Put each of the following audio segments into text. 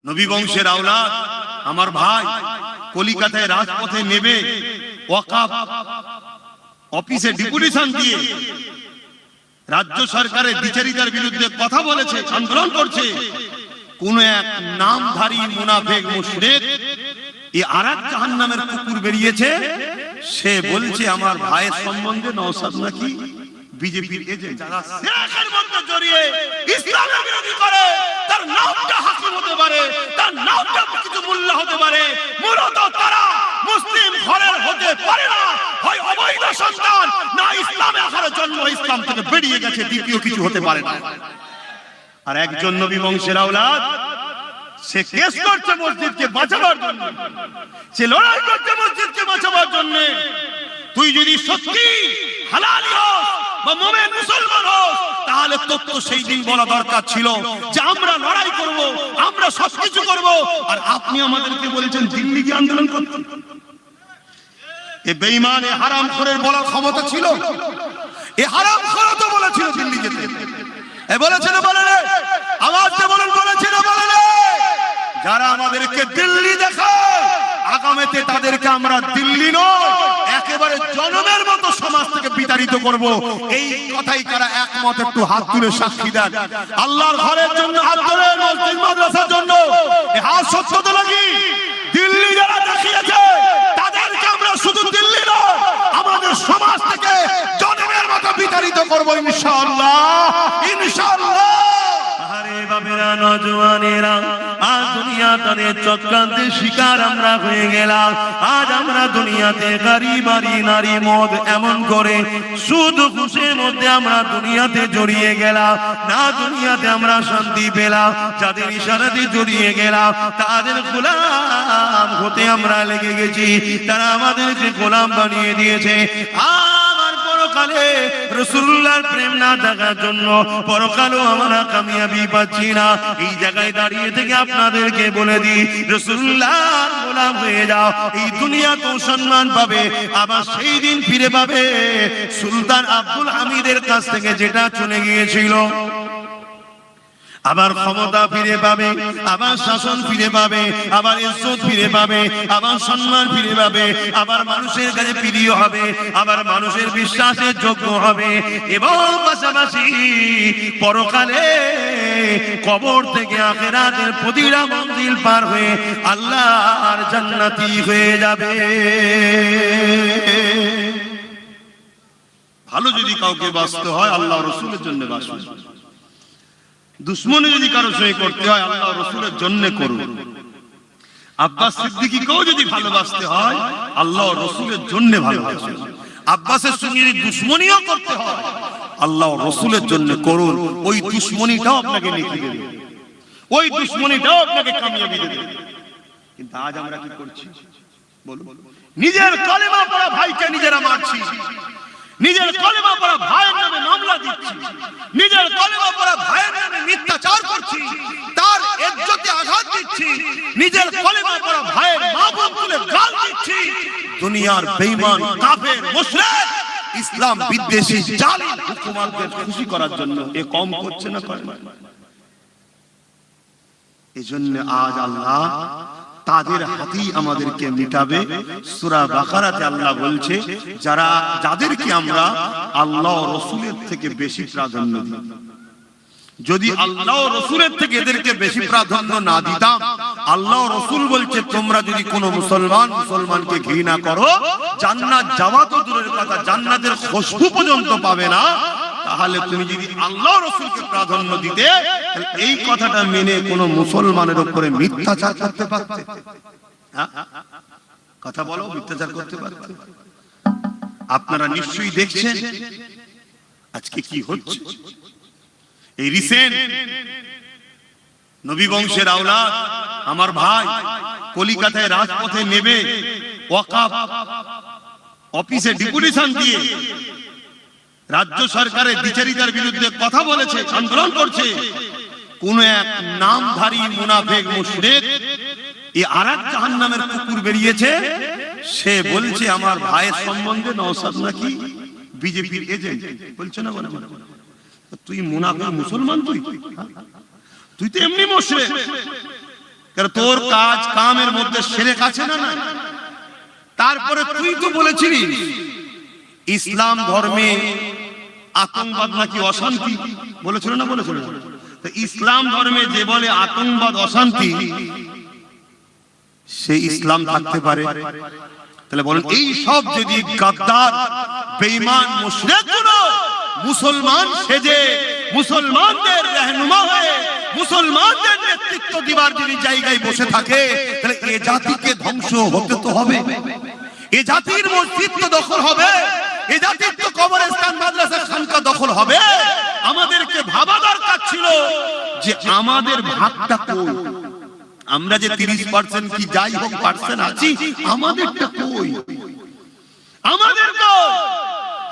নবী বংশের আওলাদ আমার ভাই কলিকাতায় রাজপথে নেবে ওয়াকফ অফিসে ডেপুটেশন দিয়ে রাজ্য সরকারের দ্বিচারিতার বিরুদ্ধে কথা বলেছে, আন্দোলন করছে। কোন এক নামধারী মুনাফিক মুশরিক এই আরেক জাহান্নামের কুকুর বেরিয়েছে, সে বলছে আমার ভাইয়ের সম্বন্ধে নওশাদ নাকি বিজেপির এজেন্ট। যারা শেখের মধ্যে জড়িয়ে ইসলামের বিরোধী করে, তার নামটা হাসিম হতে পারে, তার নামটা কিছু মোল্লা হতে পারে, মূলত তারা মুসলিম ঘরের হতে পারে না, হয় অবৈধ সন্তান, না ইসলামে আসার জন্য ইসলাম থেকে বেরিয়ে গেছে, দ্বিতীয় কিছু হতে পারে না। আর একজন নবী বংশের আওলাদ, সে কেস করছে মসজিদকে বাঁচাবার জন্য, সে লড়াই করছে মসজিদকে বাঁচাবার জন্য। তুই যদি সত্যি হালালি হোস বা মুমিন মুসলমান হোস, তাহলে তোর তো সেই দিন বলা দরকার ছিল যে আমরা লড়াই করব, আমরা সবকিছু করব। আর আপনি আমাদেরকে বলেছেন দিল্লি গিয়ে আন্দোলন করতে। এ বেঈমান এ হারামখোরের বলার ক্ষমতা ছিল? এ হারামখোর তো বলেছিল দিল্লি যেতে, এ বলেছে না বলে রে? আওয়াজ দিয়ে বলেন, বলেছে না বলে রে? যারা আমাদেরকে দিল্লি দেখায়, আগামীতে তাদেরকে আমরা দিল্লি নয় একেবারে জনমের মতো সমাজ থেকে বিতাড়িত করব। এই কথাই কারা একমত? একটু হাত তুলে সাক্ষী দেন। আল্লাহর ঘরের জন্য হাত তুলে, মসজিদ মাদ্রাসার জন্য এই হাত সত্য তো লাগি। দিল্লি যারা দেখিয়েছে তাদেরকে আমরা শুধু দিল্লি নয়, আমাদের সমাজ থেকে জনমের মতো বিতাড়িত করব ইনশাআল্লাহ, ইনশাআল্লাহ। আরে বাবেরা, নওজওয়ানেরা, আজ দুনিয়া তাদের চক্রান্তের শিকার আমরা হয়ে গেলাম। আজ আমরা দুনিয়াতে গাড়ি বাড়ি নারী মদ এমন করে সুদ ঘুষের মধ্যে আমরা দুনিয়াতে জড়িয়ে গেলাম। না দুনিয়াতে আমরা শান্তি পেলাম, যাদের ইশারাতে জড়িয়ে গেলাম তাদের গোলাম হতে আমরা লেগে গেছি। তারা আমাদেরকে গোলাম বানিয়ে দিয়েছে। পরকালে রাসূলুল্লাহর প্রেম না থাকার জন্য পরকালেও আমরা কামিয়াবি পাচ্ছি না। এই জায়গায় দাঁড়িয়ে থেকে আপনাদেরকে বলে দিই, রাসূলুল্লাহর গোলাম হয়ে যাও, এই দুনিয়া তো সম্মান পাবে, আবার সেই দিন ফিরে পাবে সুলতান আব্দুল হামিদের কাছ থেকে যেটা চলে গিয়েছিল। আবার ক্ষমতা ফিরে পাবে, আবার শাসন ফিরে পাবে, আবার ইজ্জত ফিরে পাবে, আবার সম্মান ফিরে পাবে, আবার মানুষের কাছে প্রিয় হবে, আবার মানুষের বিশ্বাসের যোগ্য হবে। এবং পাশাপাশি পরকালে কবর থেকে আখিরাতের প্রতিটা মঞ্জিল পার হয়ে আল্লাহর জান্নাতি হয়ে যাবে। ভালো যদি কাউকে বাঁচতে হয় আল্লাহ রাসূলের জন্য বাঁচুন, দুশ্মনী যদি কারো সঙ্গে করতে হয় আল্লাহ রাসূলের জন্য করুন। আব্বাস সিদ্দিকীকেও যদি ভালোবাসতে হয় আল্লাহ রাসূলের জন্য ভালোবাসুন। আব্বাসের সঙ্গে যদি দুশ্মনীও করতে হয় আল্লাহ রাসূলের জন্য করুন। ওই দুশ্মনীটাও আপনাকে নেকি দেবে, ওই দুশ্মনীটাও আপনাকে কামিয়াবি দেবে। কিন্তু আজ আমরা কি করছি বলুন? নিজের কালেমা পড়া ভাইকে নিজেরা মারছি, নিজের কলেমা পড়া ভাইয়ের নামে মামলা দিচ্ছি, নিজের কলেমা পড়া ভাইয়ের নামে মিথ্যাচার করছি, তার ইজ্জতে আঘাত দিচ্ছি, নিজের কলেমা পড়া ভাইয়ের মা বোন তুলে গাল দিচ্ছি। দুনিয়ার বেঈমান কাফের মুশরিক ইসলাম বিদ্বেষী জালিম হুকুমতদের খুশি করার জন্য এ কম করছে না করে? এজন্য আজ আল্লাহ তাদের হাতেই আমাদেরকে মিটাবে। সূরা বাকারাতে আল্লাহ বলছে যাদেরকে আমরা আল্লাহ রাসূলের থেকে বেশি প্রাধান্য দিই, যদি আল্লাহ রাসূলের থেকে এদেরকে বেশি প্রাধান্য না দিতাম, আল্লাহ রাসূল বলছে তোমরা যদি কোনো মুসলমানকে ঘৃণা করো, জান্নাত যাওয়া তো দূরের কথা, জান্নাতের খুশবু পর্যন্ত পাবে না। তাহলে তুমি যদি আল্লাহ রাসূলকে প্রাধান্য দিতে, এই কথাটা মেনে কোন মুসলমানের উপরে মিথ্যাচার করতে পারতে? কথা বলো, মিথ্যাচার করতে পারতে? আপনারা নিশ্চয়ই দেখছেন আজকে কি হচ্ছে। এই রিসেন্ট নবী বংশের আওলাদ আমার ভাই কলিকাতায় রাজপথে নেবে ওয়াকফ অফিসে ডেপুটেশন দিয়ে রাজ্য সরকারের দ্বিচারিতার বিরুদ্ধে কথা বলেছে, আন্দোলন করছে। কোন এক নামধারী মুনাফিক মুশরিক এই আরেক জাহান্নামের কুকুর বেরিয়েছে, সে বলছে আমার ভাইয়ের সম্বন্ধে নওশাদ নাকি বিজেপির এজেন্ট। বলছে না বলে? তুই মুনাফিক মুসলমান, তুই তো এমনি মুশরিক, কারণ তোর কাজ কামের মধ্যে শিরক আছে না না? তারপরে তুই তো বলেছিলিস ইসলাম ধর্মে আতঙ্কবাদ নাকি অশান্তি, বলেছিল না? বলেছিল। তো ইসলাম ধর্মে যে বলে আতঙ্কবাদ অশান্তি, সে ইসলাম থাকতে পারে? তাহলে বলেন, এই সব যদি গাদ্দার বেঈমান মুশরিকগুলো মুসলমান সেজে মুসলমানদের রহনুমা হয়ে মুসলমানদের নেতৃত্ব দিবার যদি জায়গায় বসে থাকে, তাহলে এ জাতিকে ধ্বংস হতে তো হবে। এ জাতির মসজিদ তো দখল হবে, এ জাতির তো কবরস্থান মাদ্রাসা খানকা দখল হবে। আমাদেরকে ভাবা দরকার ছিল যে আমাদের ভাগটা কই। আমরা যে 30% কি যাই হোক পার্সেন্ট আছি, আমাদেরটা কই? আমাদের তো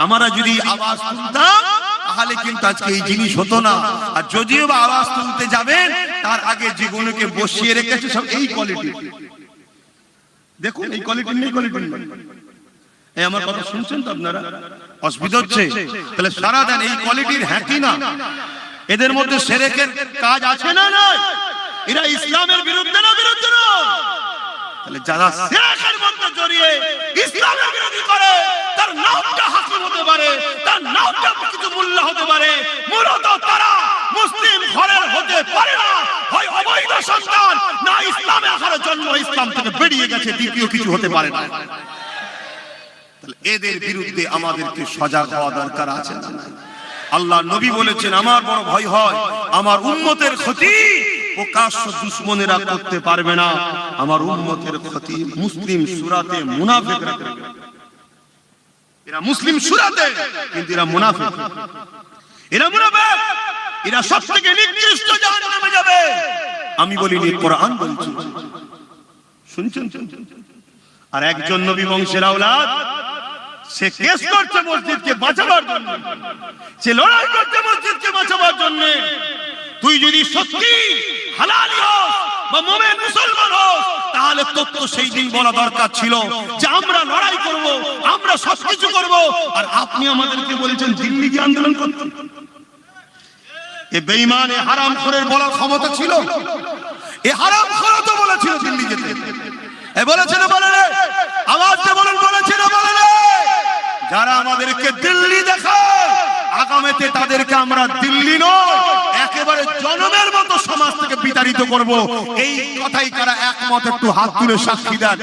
আমরা যদি আওয়াজ তুলতাম তাহলে কিন্তু আজকে এই জিনিস হতো না। আর যদিও বা আওয়াজ তুলতে যাবেন, তার আগে যেগুলোকে বসিয়ে রেখেছে সব এই কোয়ালিটি। দেখুন এই কোয়ালিটি নেই, কোয়ালিটি নেই। এই আমার কথা শুনছেন তো আপনারা? অসুবিধা হচ্ছে? তাহলে সারা দেন এই কোয়ালিটির হ্যাঁ কি না? এদের মধ্যে শিরকের কাজ আছে না নয়? এরা ইসলামের বিরুদ্ধে না বিরুদ্ধে না? তাহলে যারা শিরকের মধ্যে জড়িয়ে ইসলামের বিরোধী করে, তার নামটা হাসিম হতে পারে, তার নামটা কিছু মূল্য হতে পারে, মূলত তারা মুসলিম ঘরের হতে পারে না। হয় অবৈধ সন্তান, না ইসলামে আসার জন্য ইসলাম থেকে বেরিয়ে গেছে, দ্বিতীয় কিছু হতে পারে না। তাহলে এদের বিরুদ্ধে আমাদেরকে সজাগ হওয়া দরকার আছে না? আল্লাহ নবী বলেছেন, আমার বড় ভয় হয় আমার উম্মতের ক্ষতি প্রকাশ্য দুশমনেরা করতে পারবে না, আমার উম্মতের ক্ষতি মুসলিম সূরাতে মুনাফিকরা করবে। এরা মুসলিম সূরাতে, কিন্তু এরা মুনাফিক। এরা মুনাফিক, এরা সবথেকে নিকৃষ্ট জাহান্নামে যাবে। আমি বলিনি, কোরআন বলছে। শুনছেন? আর একজন নবী বংশের আওলাদ, সে কেস করছে মসজিদকে বাঁচাবার জন্য, সে লড়াই করছে মসজিদকে বাঁচাবার জন্য। তুই যদি সত্যি হালালি হোস বা মুমিন মুসলমান হোস, তাহলে তোর তো সেই দিন বলা দরকার ছিল যে আমরা লড়াই করব, আমরা সবকিছু করব। আর আপনি আমাদেরকে বলেছেন দিল্লি গিয়ে আন্দোলন করতে। এ বেঈমান, এ হারামখোরের বলার ক্ষমতা ছিল? এ হারামখোর তো বলেছিল দিল্লি যেতে। এ বলেছে না বলে রে? আওয়াজ দিয়ে বলেন, বলেছে না বলে রে? যারা আমাদেরকে দিল্লি দেখায়, আগামীতে তাদেরকে আমরা দিল্লি নয়, একেবারে জনমের মতো সমাজ থেকে বিতাড়িত করব। এই কথাই কারা একমত? একটু হাত তুলে সাক্ষী দেন।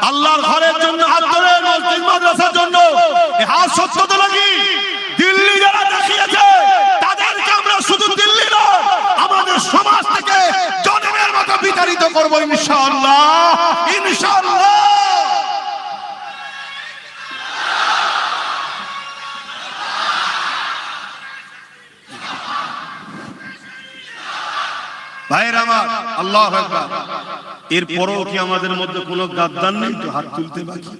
আল্লাহর ঘরের জন্য হাত তোলেন, মসজিদ মাদ্রাসার জন্য। এই হাত সত্য তো লাগি। দিল্লি যারা দেখিয়েছে, তাদেরকে আমরা শুধু দিল্লি নয়, আমাদের সমাজ থেকে জনমের মতো বিতাড়িত করব ইনশাআল্লাহ, ইনশাআল্লাহ। ভাইয়ের আমার, আল্লাহু আকবার। এরপরও কি আমাদের মধ্যে কোনো গাদ্দার নেই? তো হাত তুলতে বাকি।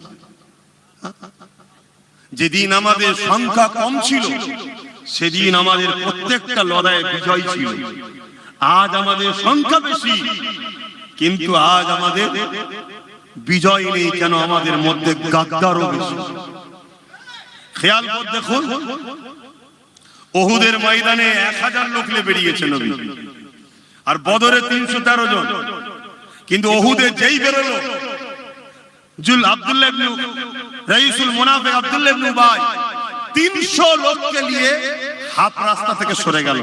যেদিন আমাদের সংখ্যা কম ছিল, সেদিন আমাদের প্রত্যেকটা লড়াইয়ে বিজয় ছিল। আজ আমাদের সংখ্যা বেশি, কিন্তু আজ আমাদের বিজয় নেই। কেন? আমাদের মধ্যে গাদ্দারও বেশি। খেয়াল করে দেখুন, উহুদের ময়দানে 1000 লোক নিয়ে বেরিয়েছে নবী, আর বদরে 313 জন। কিন্তু উহুদে যেই বেরোলো, আব্দুল্লাহ ইবনে রাইসুল মুনাফিক আব্দুল্লাহ ইবনে উবাই 300 লোককে নিয়ে হাফ রাস্তা থেকে সরে গেল।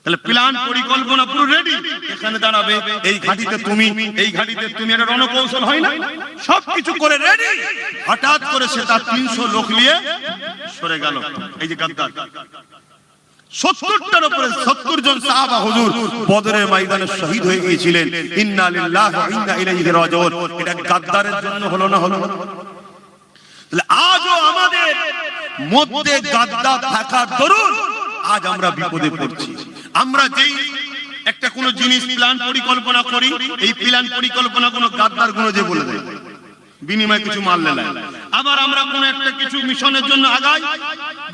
তাহলে প্ল্যান পরিকল্পনা পুরো রেডি। এখানে দাঁড়াবে, এই ঘাটিতে তুমি, এই ঘাটিতে তুমি, একটা রণকৌশল হয় না? সবকিছু করে রেডি। হঠাৎ করে সে তার 300 লোক নিয়ে সরে গেল। এই যে গাদ্দার, 70টার উপরে 70 জন সাহাবা হুজুর বদরের ময়দানে শহীদ হয়ে গিয়েছিলেন। ইন্না লিল্লাহি ওয়া ইন্না ইলাইহি রাজিউন। এটা গাদ্দারের জন্য হলো না? হলো না? তাহলে আজও আমাদের মধ্যে গাদ্দার থাকার দরুন আজ আমরা বিপদে পড়ছি। আমরা যেই একটা কোন জিনিস প্ল্যান পরিকল্পনা করি, এই প্ল্যান পরিকল্পনা কোন গাদ্দার গুলো যে বলে দেয়, বিনিময়ে কিছু মারলে লাগে। আবার আমরা কোন একটা কিছু মিশনের জন্য আগাই,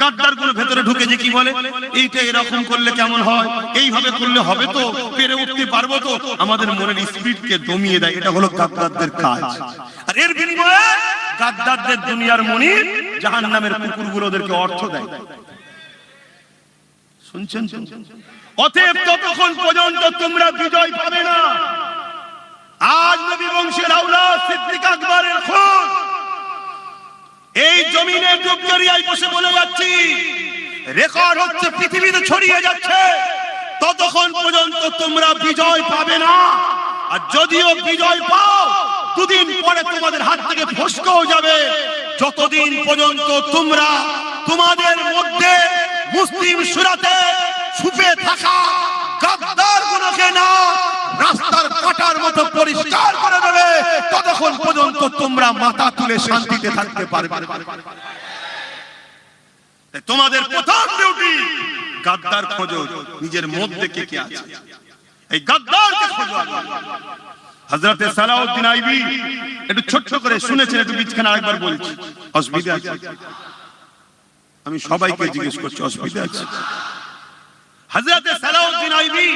গাদ্দার গুলো ভেতরে ঢুকে যে কি বলে, এইটা এরকম করলে কেমন হয়, এইভাবে করলে হবে তো, পেরে উঠতে পারবো তো, আমাদের মনের স্পিরিটকে দমিয়ে দেয়। এটা হলো গাদ্দারদের কাজ। আর এর বিনিময়ে গাদ্দারদের দুনিয়ার মনির জাহান্নামের কুকুরগুলো ওদেরকে অর্থ দেয়। শুনছেন? অতএব ততক্ষণ পর্যন্ত তোমরা বিজয় পাবে না। বসে বলে যাচ্ছি, রেকর্ড হচ্ছে, পৃথিবীতে ছড়িয়ে যাচ্ছে, ততক্ষণ পর্যন্ত তোমরা বিজয় পাবে না। আর যদিও বিজয় পাও, দুদিন পরে তোমাদের হাত থেকে ফসকেও যাবে। যতদিন পর্যন্ত তোমরা তোমাদের মধ্যে মুসলিম সুরাতে ছুপে থাকা গাদ্দার গুলোকে না রাস্তার কাটার মতো পরিষ্কার করে দেবে, ততক্ষণ পর্যন্ত তোমরা মাথা তুলে শান্তিতে থাকতে পারবে। তোমাদের প্রথম ডিউটি গাদ্দার খোঁজো, নিজের মধ্যে কে কে আছে, এই গাদ্দারকে খোঁজো। হযরত সালাউদ্দিন আইবি একটু ছোট করে শুনেছেন, একটু বিচখানে আরেকবার বলছি, অসুবিধা আছে? আমি সবাইকে জিজ্ঞেস করছি, অসুবিধা আছে? হযরত সালাউদ্দিন আইবি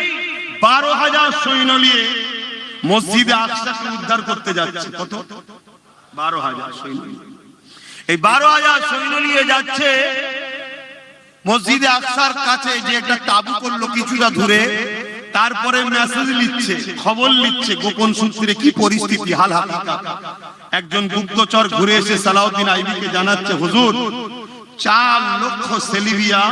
12,000 সৈন্য নিয়ে মসজিদে আকসাকে উদ্ধার করতে যাচ্ছে। কত? 12,000 সৈন্য। এই 12,000 সৈন্য নিয়ে যাচ্ছে মসজিদে আকসার কাছে, যে একটা তাবু করলো কিছুটা দূরে। তারপরে মেসেজ লিখছে, খবর লিখছে গোপন সূত্রে কি পরিস্থিতি, হাল হাকিকত। একজন গুপ্তচর ঘুরে এসে সালাউদ্দিন আইবিকে জানাচ্ছে, হুজুর 4 লক্ষ সেলিবিয়া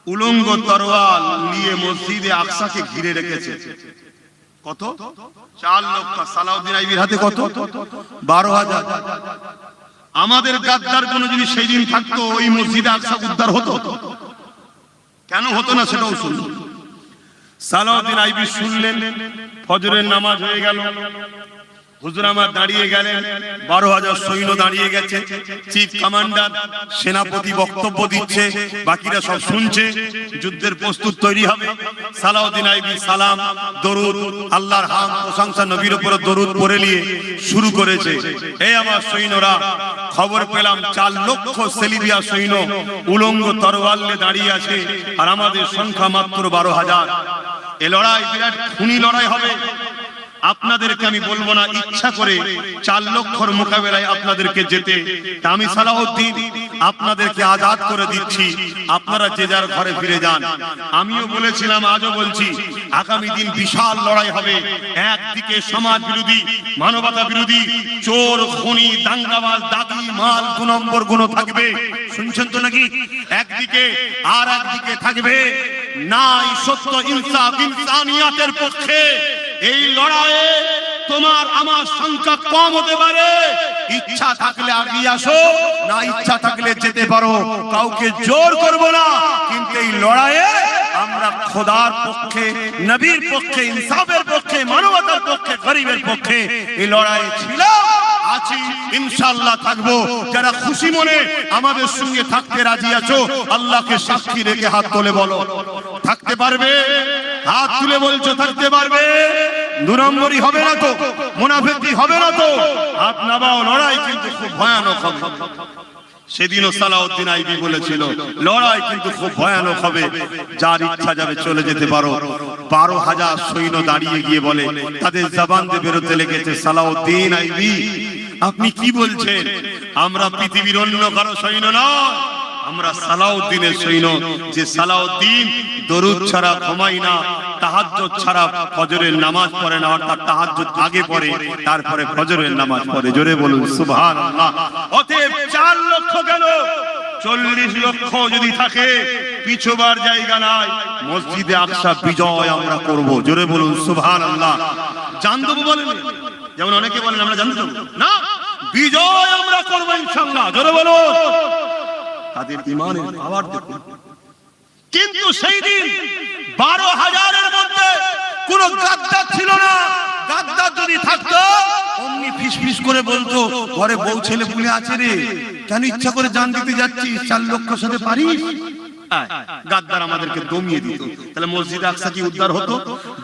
উলঙ্গ তরোয়াল নিয়ে মসজিদে আকসাকে ঘিরে রেখেছে। কত? 4 লক্ষ। সালাউদ্দিন আইবির হাতে কত? 12,000। আমাদের গাদ্দার কোন যদি সেই দিন থাকতো, ওই মসজিদে আকসা উদ্ধার হতো? কেন হতো না সেটাও শুনুন। সালাউদ্দিন আইবি শুনলেন, ফজরের নামাজ হয়ে গেল, হুজুর আমার দাঁড়িয়ে গেলেন, 12,000 সৈন্য দাঁড়িয়ে গেছে, চিফ কমান্ডার সেনাপতি বক্তব্য দিচ্ছে, বাকিরা সব শুনছে, যুদ্ধের প্রস্তুত তৈরি হবে। সালাউদ্দিন আইবি সালাম, দরুদ, আল্লাহর হামদ, প্রশংসা, নবীর উপর দরুদ পড়ে নিয়ে শুরু করেছে। এই আমার সৈন্যরা, খবর পেলাম 4 লক্ষ সেলিবিয়া সৈন্য উলঙ্গ তরোয়াল নিয়ে দাঁড়িয়ে আছে, আর আমাদের সংখ্যা মাত্র 12,000। এ লড়াই বিরাট খুনি লড়াই হবে। আপনাদেরকে আমি বলবো না ইচ্ছা করে 4 লক্ষর মোকাবেলায় আপনাদেরকে যেতে। আমি সালাউদ্দিন আপনাদেরকে আজাদ করে দিচ্ছি, আপনারা যে যার ঘরে ফিরে যান। আমিও বলেছিলাম, আজও বলছি, আগামী দিন বিশাল লড়াই হবে। একদিকে সমাজ বিরোধী, মানবতা বিরোধী, চোর, খুনি, দাঙ্গাবাজ, দাগি, মাল, 2 নম্বর গুণ থাকবে, শুনছেন তো নাকি? একদিকে, আর একদিকে থাকবে নাই সত্য, ইনসাফ, ইনসানিয়াতের পক্ষে। এই লড়াইয়ে তোমার আমার সংখ্যা কম হতে পারে, ইচ্ছা থাকলে আগিয়ে আসো, না ইচ্ছা থাকলে যেতে পারো, কাউকে জোর করব না। কিন্তু এই লড়াইয়ে আমরা খোদার পক্ষে, নবীর পক্ষে, ইনসাফের পক্ষে, মানবতার পক্ষে, গরিবের পক্ষে এই লড়াইয়ে ছিল, আছি, ইনশাআল্লাহ থাকবো। যারা খুশি মনে আমাদের সঙ্গে থাকতে রাজি আছো, আল্লাহকে সাক্ষী রেখে হাত তুলে বলো, থাকতে পারবে? হাত তুলে বলছো থাকতে পারবে? 2 নম্বরই হবে না তো, মুনাফিকি হবে না তো? হাত নামাও, লড়াই কিন্তু খুব ভয়ানক হবে। সেদিনও সালাউদ্দিন আইবি বলেছিল, লড়াই কিন্তু খুব ভয়ানক হবে, যার ইচ্ছা যাবে চলে যেতে পারো। 12,000 সৈন্য দাঁড়িয়ে গিয়ে বলে, তাদের জবান দিয়ে বেরোতে লেগেছে, সালাউদ্দিন আইবি আপনি কি বলছেন? আমরা পৃথিবীর অন্য কারো সৈন্য নয়, আমরা সালাউদ্দিনের সৈন্য। যে সালাউদ্দিন দরুদ ছাড়া ঘুমায় না, তাহাজ্জুদ ছাড়া ফজরের নামাজ পড়ে না, অর্থাৎ তাহাজ্জুদ আগে পড়ে, তারপরে ফজরের নামাজ পড়ে। জোরে বলুন সুবহানাল্লাহ। অতএব 4 লক্ষ গেল, 40 লক্ষ যদি থাকে, পিছুবার জায়গা নাই। মসজিদে আকসা বিজয় আমরা করব। জোরে বলুন সুবহানাল্লাহ। জান দেবো বলেন, যেমন অনেকে বলেন আমরা জান দেবো না, বিজয় আমরা করব ইনশাআল্লাহ। জোরে বলুন। তাদের ঈমানের পাওয়ার দেখুন। কিন্তু সেই দিন 12,000-এর মধ্যে কোন গাদ্দার ছিল না। গাদ্দার যদি থাকতো, অমনি ফিসফিস করে বলতো, ঘরে বউ ছেলে পুলে আছে রে, কেন ইচ্ছা করে জান দিতে যাচ্ছিস? 4 লক্ষ সাথে পারিস? গাদ্দার আমাদেরকে দমিয়ে দিত। তাহলে মসজিদ আকসা কি উদ্ধার হতো?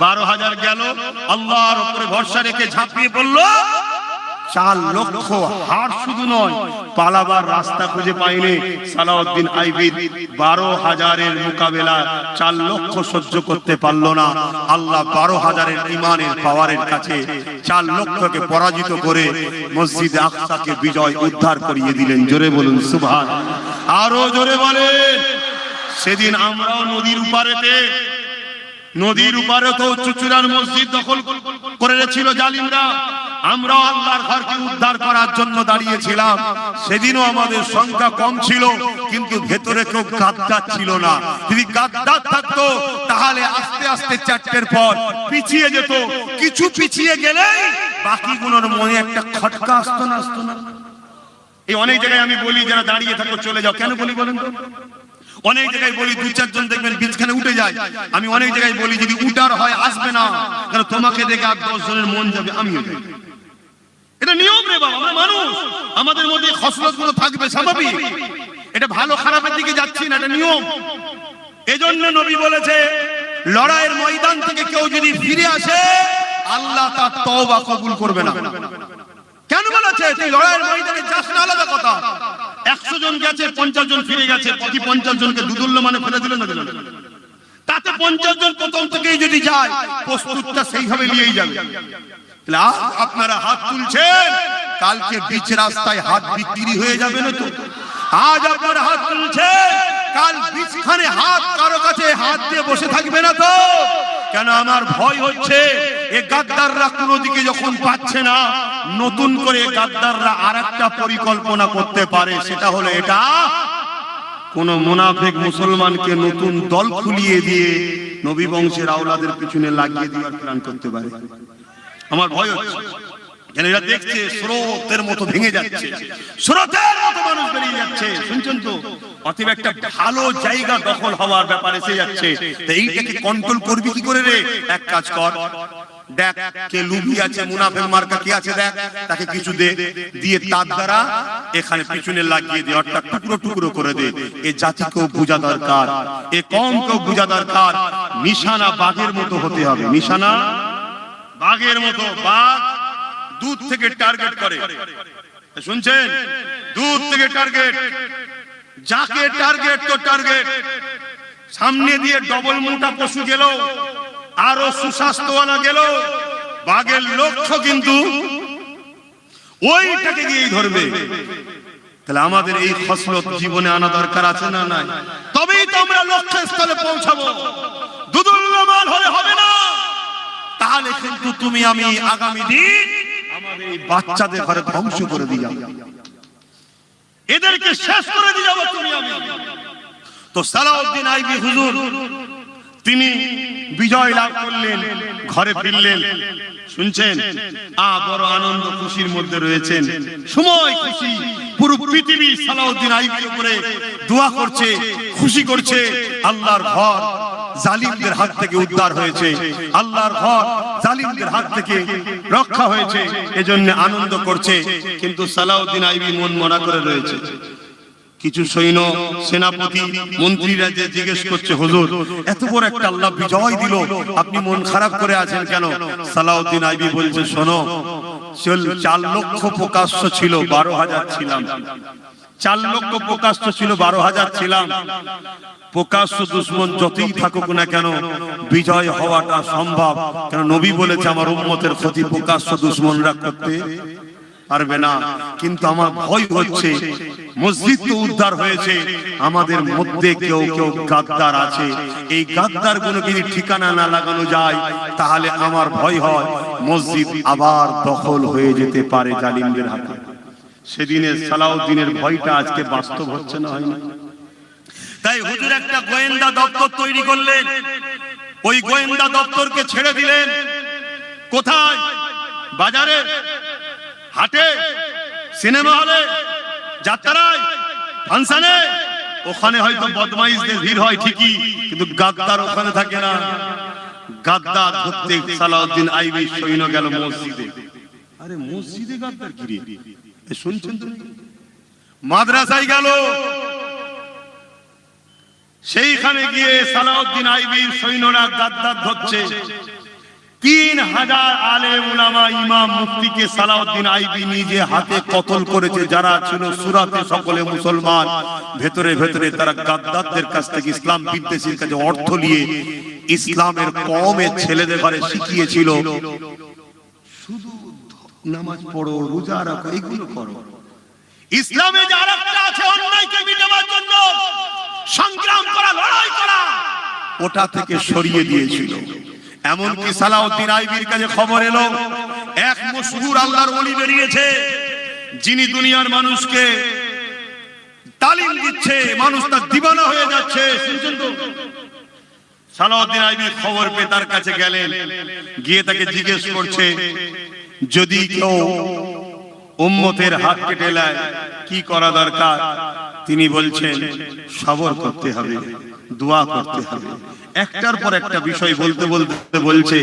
12,000 গেল, আল্লাহর উপরে ভরসা রেখে ঝাঁপিয়ে পড়লো। 4 লক্ষ হার শুধু নয়, পালাবার রাস্তা খুঁজে পায়নি। সালাউদ্দিন আইবির 12,000-এর মোকাবেলা 4 লক্ষ সহ্য করতে পারলো না। আল্লাহ 12,000-এর ঈমানের পাওয়ারের কাছে 4 লক্ষকে পরাজিত করে মসজিদে আকসাকে বিজয় উদ্ধার করিয়ে দিলেন। জোরে বলুন সুবহানাল্লাহ। আরো জোরে বলেন। সেদিন আমরাও নদীর উপারে তো চুচুড়ার মসজিদ দখল করে ছিল জালিমরা। আমরা আল্লাহর ঘরকে উদ্ধার করার জন্য দাঁড়িয়েছিলাম। সেদিনও আমাদের সংখ্যা কম ছিল, কিন্তু ভেতরে কেউ গাদ্দার ছিল না। যদি গাদ্দার থাকতো তাহলে আস্তে আস্তে চারটের পর পিছিয়ে যেত। কিছু পিছিয়ে গেলে বাকিগুলোর মনে একটা খটকা আসতো না, আসতো না। এই অনেক জায়গায় আমি বলি যারা দাঁড়িয়ে থাকো চলে যাও, কেন বলি বলেন তো? অনেক জায়গায় বলি দু চারজন দেখবেন বিছখানে উঠে যায়। আমি অনেক জায়গায় বলি যদি উঠার হয় আসবে না, কারণ তোমাকে দেখে আর 10 জনের মন যাবে, আমিও যাই। এটা নিয়ম রে বাবা, আমরা মানুষ, আমাদের মধ্যে খসলত গুলো থাকবে, স্বাভাবিক। এটা ভালো খারাপের দিকে যাচ্ছি না, এটা নিয়ম। এজন্য নবী বলেছে লড়াইয়ের ময়দান থেকে কেউ যদি ফিরে আসে আল্লাহ তার তওবা কবুল করবে না। কেন বলেছে? তুই লড়াইয়ের ময়দানে যাস না আলাদা কথা, 100 জন গেছে 50 জন ফিরে গেছে, প্রতি 50 জনকে দুদুল্য মানে ফেলে দিলেন না দিলেন? তাতে 50 জন প্রথম থেকেই যদি যায় প্রস্তুতটা সেইভাবে নিয়েই যাবে। আপনারা হাত তুলছেন, কালকে বিচ রাস্তায় হাত বিক্রি হয়ে যাবে না তো? আজ আপনারা হাত তুলছেন, কাল বিচখানে হাত কারো কাছে হাত দিয়ে বসে থাকবে না তো? কেন আমার ভয় হচ্ছে এই গাদ্দাররা কোন দিকে যখন পাচ্ছে না, নতুন করে গাদ্দাররা আরেকটা পরিকল্পনা করতে পারে। সেটা হলো এটা, কোন মুনাফিক মুসলমানকে নতুন দল খুলিয়ে দিয়ে নবী বংশের আওলাদের পিছনে লাগিয়ে দেওয়ার প্ল্যান করতে পারে। আমার ভয় হচ্ছে, কেন এরা দেখছে স্রোতের মতো ভেঙে যাচ্ছে, স্রোতের মতো মানুষ বেরিয়ে যাচ্ছে, শুনছেন তো? অতএব একটা ভালো জায়গা দখল হওয়ার ব্যাপার এসে যাচ্ছে। তো এইটাকে কন্ট্রোল করবি কি করে রে? এক কাজ কর, দেখ কে লুবি আছে, মুনাফিক মার্কা কে আছে, দেখ তাকে কিছু দে, দিয়ে তার দ্বারা এখানে পিছনে লাগিয়ে দে, অর্থাৎ টুকরো টুকরো করে দে। এই জাতিকেও বোঝা দরকার, এই কমকেও বোঝা দরকার, নিশানা বাঘের মতো হতে হবে। নিশানা বাঘের মতো। বাঘ দূর থেকে টার্গেট করে, শুনছেন? দূর থেকে টার্গেট, যাকে টার্গেট তো টার্গেট। সামনে দিয়ে ডবল মোটা পশু গেল, আরো সুস্বাস্থ্যওয়ালা গেল, বাঘের লক্ষ্য কিন্তু ওইটাকে গিয়েই ধরবে। তাহলে আমাদের এই খসলত জীবনে আনা দরকার আছে না নাই? তবেই তো আমরা লক্ষ্যস্থলে পৌঁছাবো। দুদুল্যমান হলে হবে না। তাহলে কিন্তু তুমি আমি আগামী দিন আমাদের এই বাচ্চাদের ঘরে ধ্বংস করে দিয়ে যাবো, এদেরকে শেষ করে দিয়ে যাবো তুমি আমি। তো সালাউদ্দিন আইবি হুজুর তিনি বিজয় লাভ করলেন, ঘরে ফিরলেন, শুনছেন? বড় আনন্দ খুশির মধ্যে রয়েছেন, সময় খুশি। পুরো পৃথিবী সালাউদ্দিন আইবির উপরে দোয়া করছে, খুশি করছে। আল্লাহর ঘর জালিমদের হাত থেকে উদ্ধার হয়েছে, আল্লাহর ঘর জালিমদের হাত থেকে রক্ষা হয়েছে, এজন্য আনন্দ করছে। কিন্তু সালাউদ্দিন আইবি মন মরা করে রয়েছে। কিছু সৈন্য, সেনাপতি, মন্ত্রীরা যে জিজ্ঞেস করছে, হুজুর এত বড় একটা আল্লাহ বিজয় দিল, আপনি মন খারাপ করে আছেন কেন? সালাউদ্দিন আইবি বলছে, শোনো, 4 লক্ষ প্রকাশ্য ছিল, 12,000 ছিলাম। 4 লক্ষ প্রকাশ্য ছিল, 12,000 ছিলাম। প্রকাশ্য দুশমন যতই থাকুক না কেন, বিজয় হওয়াটা সম্ভব। কেন নবী বলেছে আমার উম্মতের ক্ষতি প্রকাশ্য দুশমনরা করতে পারবে না। কিন্তু আমার ভয় হচ্ছে, মসজিদ তো উদ্ধার হয়েছে, আমাদের মধ্যে কেউ কেউ গাদ্দার আছে। এই গাদ্দার গুলো যদি ঠিকানা না লাগানো যায়, তাহলে আমার ভয় হয় মসজিদ আবার দখল হয়ে যেতে পারে জালিমদের হাতে। সেদিনের সালাউদ্দিনের ভয়টা আজকে বাস্তব হচ্ছে না, হয় না? তাই হুজুর একটা গোয়েন্দা দপ্তর তৈরি করলেন। ওই গোয়েন্দা দপ্তরকে ছেড়ে দিলেন কোথায়? বাজারে, হাটে, সিনেমা হলে, যাত্রায়, ফাংশনে। ওখানে হয়তো বদমাইশদের ভিড় হয় ঠিকই, কিন্তু গাদ্দার ওখানে থাকে না। গাদ্দার ধরতে সালাউদ্দিন আইবি সৈন্য গেল মসজিদে। আরে মসজিদে গাদ্দার কি রে? শুনছেন তো? মাদ্রাসায় গেল, সেইখানে গিয়ে সালাউদ্দিন আইবির সৈন্যরা গাদ্দার ধরছে। 3000 আলেম উলামা ইমাম মুফতিকে সালাউদ্দিন আইবি নিজে হাতে কতল করেছে। যারা ছিল সুরাতে সকলে মুসলমান, ভেতরে ভেতরে তারা গাদ্দারদের কাছ থেকে ইসলাম বিদ্বেষীর কাছে অর্থ নিয়ে ইসলামের কওমের ছেলেদের ঘরে শিখিয়েছিল, শুধু নামাজ পড়ো, রোজা রাখো, এগুলো করো। ইসলামে যে আরেকটা আছে অন্যায়কে মিটাবার জন্য সংগ্রাম করা, লড়াই করা, ওটা থেকে সরিয়ে দিয়েছিল। এমনকি সালাউদ্দিন আইবির কাছে খবর এলো এক মশহুর আল্লাহর ওলি বেরিয়েছে, যিনি দুনিয়ার মানুষকে তালিম দিচ্ছে, মানুষ তার দিবানা হয়ে যাচ্ছে। শুনছেন তো? সালাউদ্দিন আইবি খবর পেয়ে তার কাছে গেলেন, গিয়ে তাকে জিজ্ঞেস করছে, যদি কেউ উম্মতের হাত কেটে নেয় কি করা দরকার? তিনি বলছেন সবর করতে হবে, দোয়া করতে হবে। একটার পর একটা বিষয় বলতে বলতে বলছে,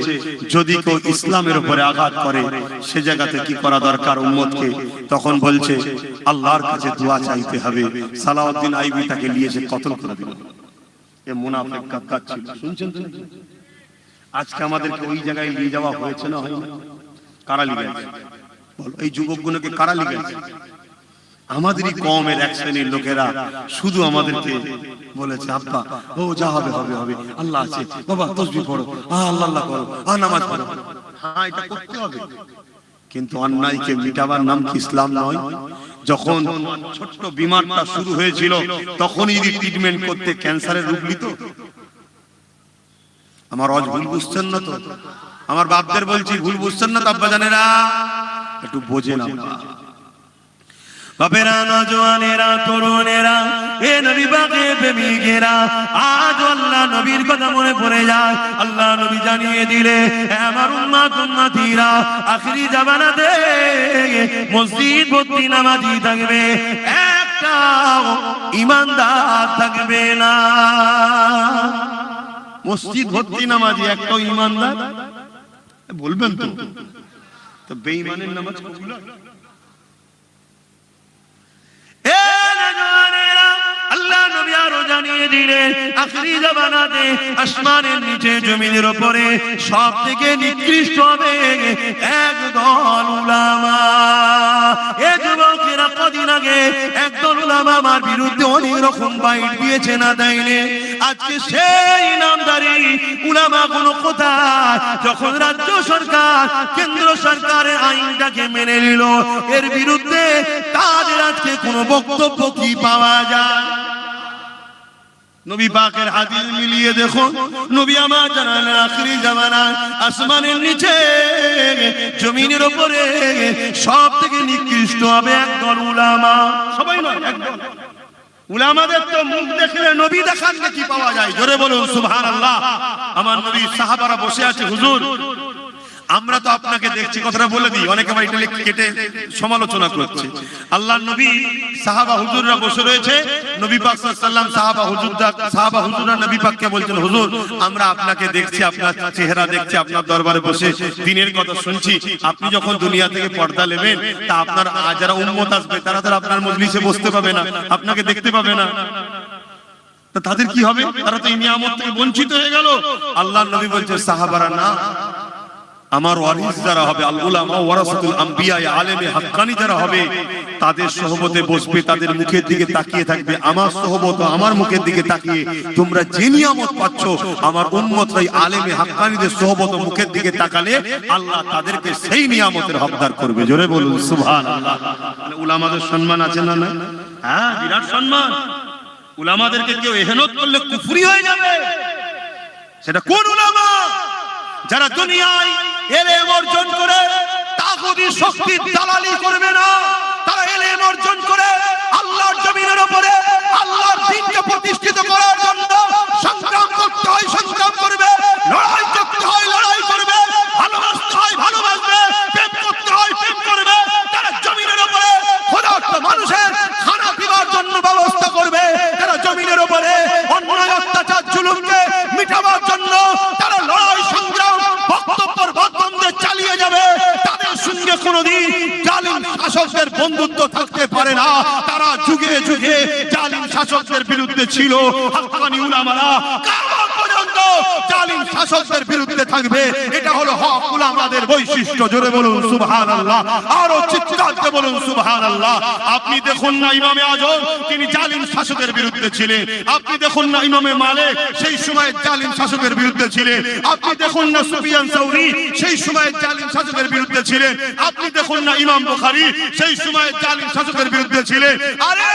যদি কেউ ইসলামের উপরে আঘাত করে সে জায়গাতে কি করা দরকার উম্মতকে? তখন বলছে আল্লাহর কাছে দোয়া চাইতে হবে। সালাউদ্দিন আইবি তাকে নিয়ে এসে কতল করে দিল। এ মুনাফিক গাদ্দার ছিল। শুনছেন তো? আজকে আমাদেরকে ওই জায়গায় নিয়ে যাওয়া হয়েছে না হয়নি? কারা লিখে গেছে? বলো, এই যুবকগুলোকে কারা লিখে গেছে? আমাদেরই কমের এক শ্রেণীর লোকেরা শুধু আমাদেরকে বলেছে, আব্বা ও যা হবে হবে হবে, আল্লাহ আছে, বাবা তাসবিহ পড়ো, আল্লাহ আল্লাহ করো, নামাজ পড়ো। হ্যাঁ, এটা করতে হবে, কিন্তু অন্যায়কে মিটাবার নাম কি ইসলাম নয়? যখন ছোট্ট বিমারটা শুরু হয়েছিল তখনই যদি ট্রিটমেন্ট করতে ক্যান্সারের রূপ নিত। আমার আজ ভুল বুঝছেন না তো? আমার বাপদের বলছি, ভুল বুঝছেন না তো আব্বা জানেরা? একটু বোঝেন আব্বা। বাপেরা, নওজওয়ানেরা, তরুণেরা, এ নবী পাকের প্রেমিকেরা, আজ আল্লাহ নবীর কথা মনে পড়ে যায়। আল্লাহ নবী জানিয়ে দিলে, আমার উম্মত উম্মতিরা আখিরি জামানাতে মসজিদ ভর্তি নামাজি থাকবে, একটা ঈমানদার থাকবে না। মসজিদ ভর্তি নামাজি, একটা ঈমানদার বলবেন তো? তো বেঈমানের নামাজ কবুল হয়? আল্লাহ নবী আরো জানিয়ে দিলেন, আখিরি জামানাতে আসমানের নিচে জমিনের উপরে সব থেকে নিকৃষ্ট হবে একদল উলামা। এ যুবকেরা, কদিন আগে একদল উলামা আমার বিরুদ্ধে অনেক রকম বাইট দিয়েছে, না দেয়নি? আজকে সেই নামদারি উলামা গুলো কোথায়? যখন রাজ্য সরকার কেন্দ্র সরকারের আইনটাকে মেনে নিল, এর বিরুদ্ধে তাদের আজকে কোনো বক্তব্য কি পাওয়া যায়? নবী পাকের হাদিস মিলিয়ে দেখুন, নবী আমার জানালেন আখিরি জামানায় আসমানের নিচে জমিনের উপরে সব থেকে নিকৃষ্ট হবে একদল উলামা। সবাই নয়, একদল। উলামাদের তো মুখ দেখলে নবী দেখার কি পাওয়া যায়? জোরে বলুন সুবহানাল্লাহ। আমার নবী সাহাবারা বসে আছে, হুজুর আমরা তো আপনাকে দেখছি, কথাটা বলে দিই, অনেকে ভাই এটা কেটে সমালোচনা করছে। আল্লাহর নবী সাহাবা হুজুররা বসে রয়েছে, নবী পাক সাল্লাল্লাহু আলাইহি ওয়াসাল্লাম সাহাবা হুজুররা নবী পাককে বলছেন, হুজুর আমরা আপনাকে দেখছি, আপনার চেহারা দেখছি, আপনার দরবারে বসে দ্বীনের কথা শুনছি। আপনি যখন দুনিয়া থেকে পর্দা নেবেন, তা আপনার যারা উম্মত আসবে তারা তো আপনার মজলিসে বসতে পাবে না, আপনাকে দেখতে পাবে না। তাদের কি হবে? তারা তো এই নিয়ামত থেকে বঞ্চিত হয়ে গেল। আল্লাহর নবী বলছেন, সাহাবারা না, আমার ওয়ারিস যারা হবে, আল উলামা ওয়ারাসাতুল আম্বিয়া, আলেমে হাক্কানি যারা হবে, তাদের সোহবতে বসবে, তাদের মুখের দিকে তাকিয়ে থাকবে। আমার সোহবত, আমার মুখের দিকে তাকিয়ে তোমরা যে নিয়ামত পাচ্ছ, আমার উম্মতরাই আলেমে হাক্কানিদের সোহবত মুখের দিকে তাকালে আল্লাহ তাদেরকে সেই নিয়ামতের হকদার করবে। জোরে বলুন সুবহানাল্লাহ। মানে উলামাদের সম্মান আছে না? না, হ্যাঁ, বিরাট সম্মান। উলামাদেরকে কেউ ইহনত করলে কুফরি হয়ে যাবে। সেটা কোন উলামা? যারা দুনিয়ায় ইলম অর্জন করে তাগুতি শক্তির দালালি করবে না, তারা ইলম অর্জন করে আল্লাহর জমিনের উপরে আল্লাহর দ্বীনকে প্রতিষ্ঠিত করার জন্য সংগ্রাম করতে হয়, সংগ্রাম করবে, লড়াই করতে হয়, লড়াই করবে, ভালোবাসতে হয়, ভালোবাসবে, প্রেম করতে হয়, প্রেম করবে। তারা জমিনের উপরে ক্ষুধার্ত মানুষের খানা পিবার জন্য ব্যবস্থা করবে। তারা জমিনের উপরে অন্যায় অত্যাচার জুলুমকে মিটাবার জন্য তারা লড়াই সংগ্রাম বক্তব্যের বদবন্দে চালিয়ে যাবে। তাদের সঙ্গে কোনোদিন জালিম শাসকদের বন্ধুত্ব থাকতে পারে না। তারা যুগে যুগে জালিম শাসকদের বিরুদ্ধে ছিল। হাক্কানি উলামারা কিয়ামত পর্যন্ত জালিম শাসকদের বিরুদ্ধে থাকবে। এটা হলো হক উলামাদের বৈশিষ্ট্য। জোরে বলুন সুবহানাল্লাহ, আরো চিৎকার দিয়ে বলুন সুবহানাল্লাহ। আপনি দেখুন না ইমামে আজম, তিনি জালিম শাসকের বিরুদ্ধে ছিলেন। আপনি দেখুন না ইমামে মালিক, সেই সময় জালিম শাসকের বিরুদ্ধে ছিলেন। আপনি দেখুন না সুফিয়ান সাউরি, সেই সময় জালিম শাসকের বিরুদ্ধে ছিলেন। আপনি দেখুন না ইমাম বুখারী, সেই সময় জালিম শাসকের বিরুদ্ধে ছিলেন। আরে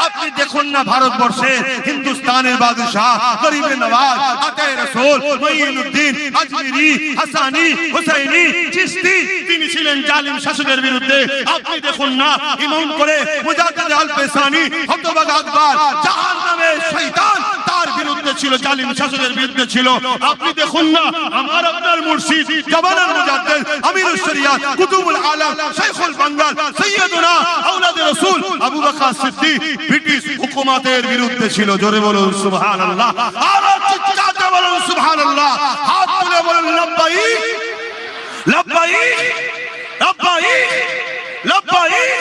আপনি দেখুন না ভারতবর্ষে হিন্দুস্তানের বাদশাহ গরিবে নওয়াজ আতায়ে রাসূল মুঈনুদ্দিন আজমিরি হাসানি হুসাইনি চিশতি, তিনি ছিলেন ছিলেন জালিম শাসকের বিরুদ্ধে। আপনি দেখুন না, ইমাম করে মুজাদ্দিদ আল পেসানি হতবাগ আকবর জাহান্নামের শয়তান তার বিরুদ্ধে ছিল, জালিম শাসকের বিরুদ্ধে ছিল। আপনি দেখুন না, আমার আপনার মুর্শিদ জামানার মুজাদ্দিদ আমিরুশ শরিয়াত কুতুবুল আলম শাইখুল বাঙ্গাল সৈয়দনা আওলাদ রাসূল আবু বকর সিদ্দিক ব্রিটিশ হুকুমতের বিরুদ্ধে ছিল। জোরে বলুন সুবহানাল্লাহ, আর চিৎকার বলুন সুবহানাল্লাহ, হাত তুলে বলুন লব্বাইক লব্বাইক লব্বাইক লব্বাইক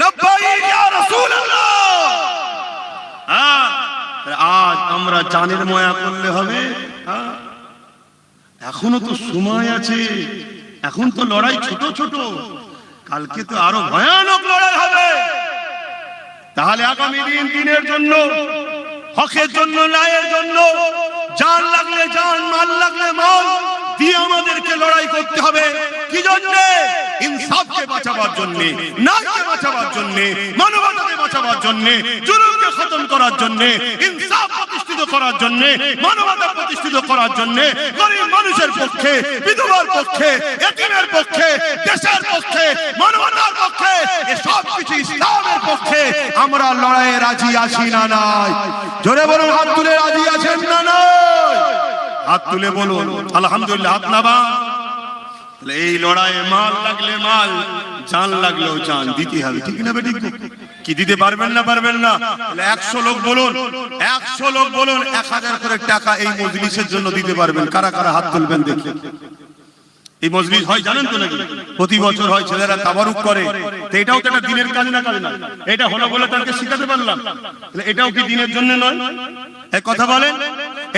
লব্বাইক ইয়া রাসূলুল্লাহ। আজ আমরা জানের মায়া করলে হবে? এখনো তো সময় আছে, এখন তো লড়াই ছোট ছোট, কালকে তো আরো ভয়ানক লড়াই হবে। তাহলে আগামী দিন দিনের জন্য, হকের জন্য, ন্যায়ের জন্য জান লাগলে জান, মাল লাগলে মাল দিয়ে আমাদেরকে লড়াই করতে হবে। কি জন্য? ইনসাফকে বাঁচাবার জন্য, ন্যায়কে বাঁচাবার জন্য, মানবতাকে বাঁচাবার জন্য, জুলুমকে খতম করার জন্য, ইনসাফ প্রতিষ্ঠিত করার জন্য, মানবতা প্রতিষ্ঠিত করার জন্য, গরিব মানুষের পক্ষে, বিধবার পক্ষে, এতিমের পক্ষে, দেশের পক্ষে, মানবতার পক্ষে, এই সব কিছু ইসলামের পক্ষে আমরা লড়াইয়ে রাজি আছি না নাই? জোরে বলুন, হাত তুলে রাজি আছেন না নাই? হাত তুলে বলুন আলহামদুলিল্লাহ। হাত নাবা। এই লড়াইয়ে মাল লাগলে মাল, জান লাগলেও জান দিতে হবে, ঠিক না বেঠিক? কি দিতে পারবেন না? পারবেন না? 100 লোক বলুন, 100 লোক বলুন 1000 করে টাকা এই মজলিসের জন্য দিতে পারবেন। কারা কারা হাত তুলবেন দেখি। এই মজলিস হয় জানেন তো নাকি? প্রতি বছর হয়, ছেলেরা তাবারুক করে। তো এটাও তো একটা দিনের কাজ না? কাজ না? এটা হলো বলে তাদেরকে শিখাতে পারলাম, এটাও কি দিনের জন্য নয়? এই কথা বলেন,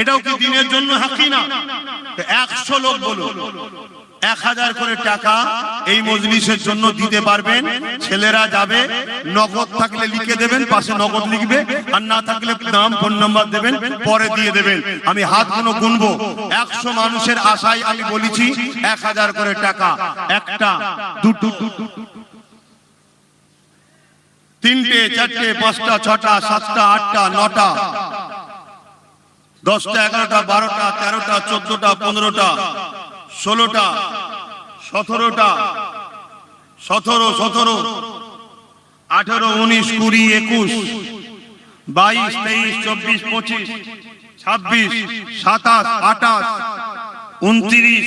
এটাও কি দিনের জন্য হাকি না? 100 লোক বলুন 1000 করে টাকা এই মজলিসের জন্য দিতে পারবেন। ছেলেরা যাবে, নগদ থাকলে লিখে দেবেন, পাশে নগদ লিখবে, আর না থাকলে নাম ফোন নাম্বার দেবেন, পরে দিয়ে দেবেন। আমি হাতগুলো গুনবো, 100 মানুষের আশায় আমি বলেছি 1000 করে টাকা। একটা, দুটো, তিনটে, চারটে, পাঁচটা, ছটা, সাতটা, আটটা, নটা, 10টা, 11টা, 12টা, 13টা, 14টা, 15টা, 16টা, 17টা, 17, 18, 19, 20, 21, 22, 23, 24, 25, 26, 27, 28, 29,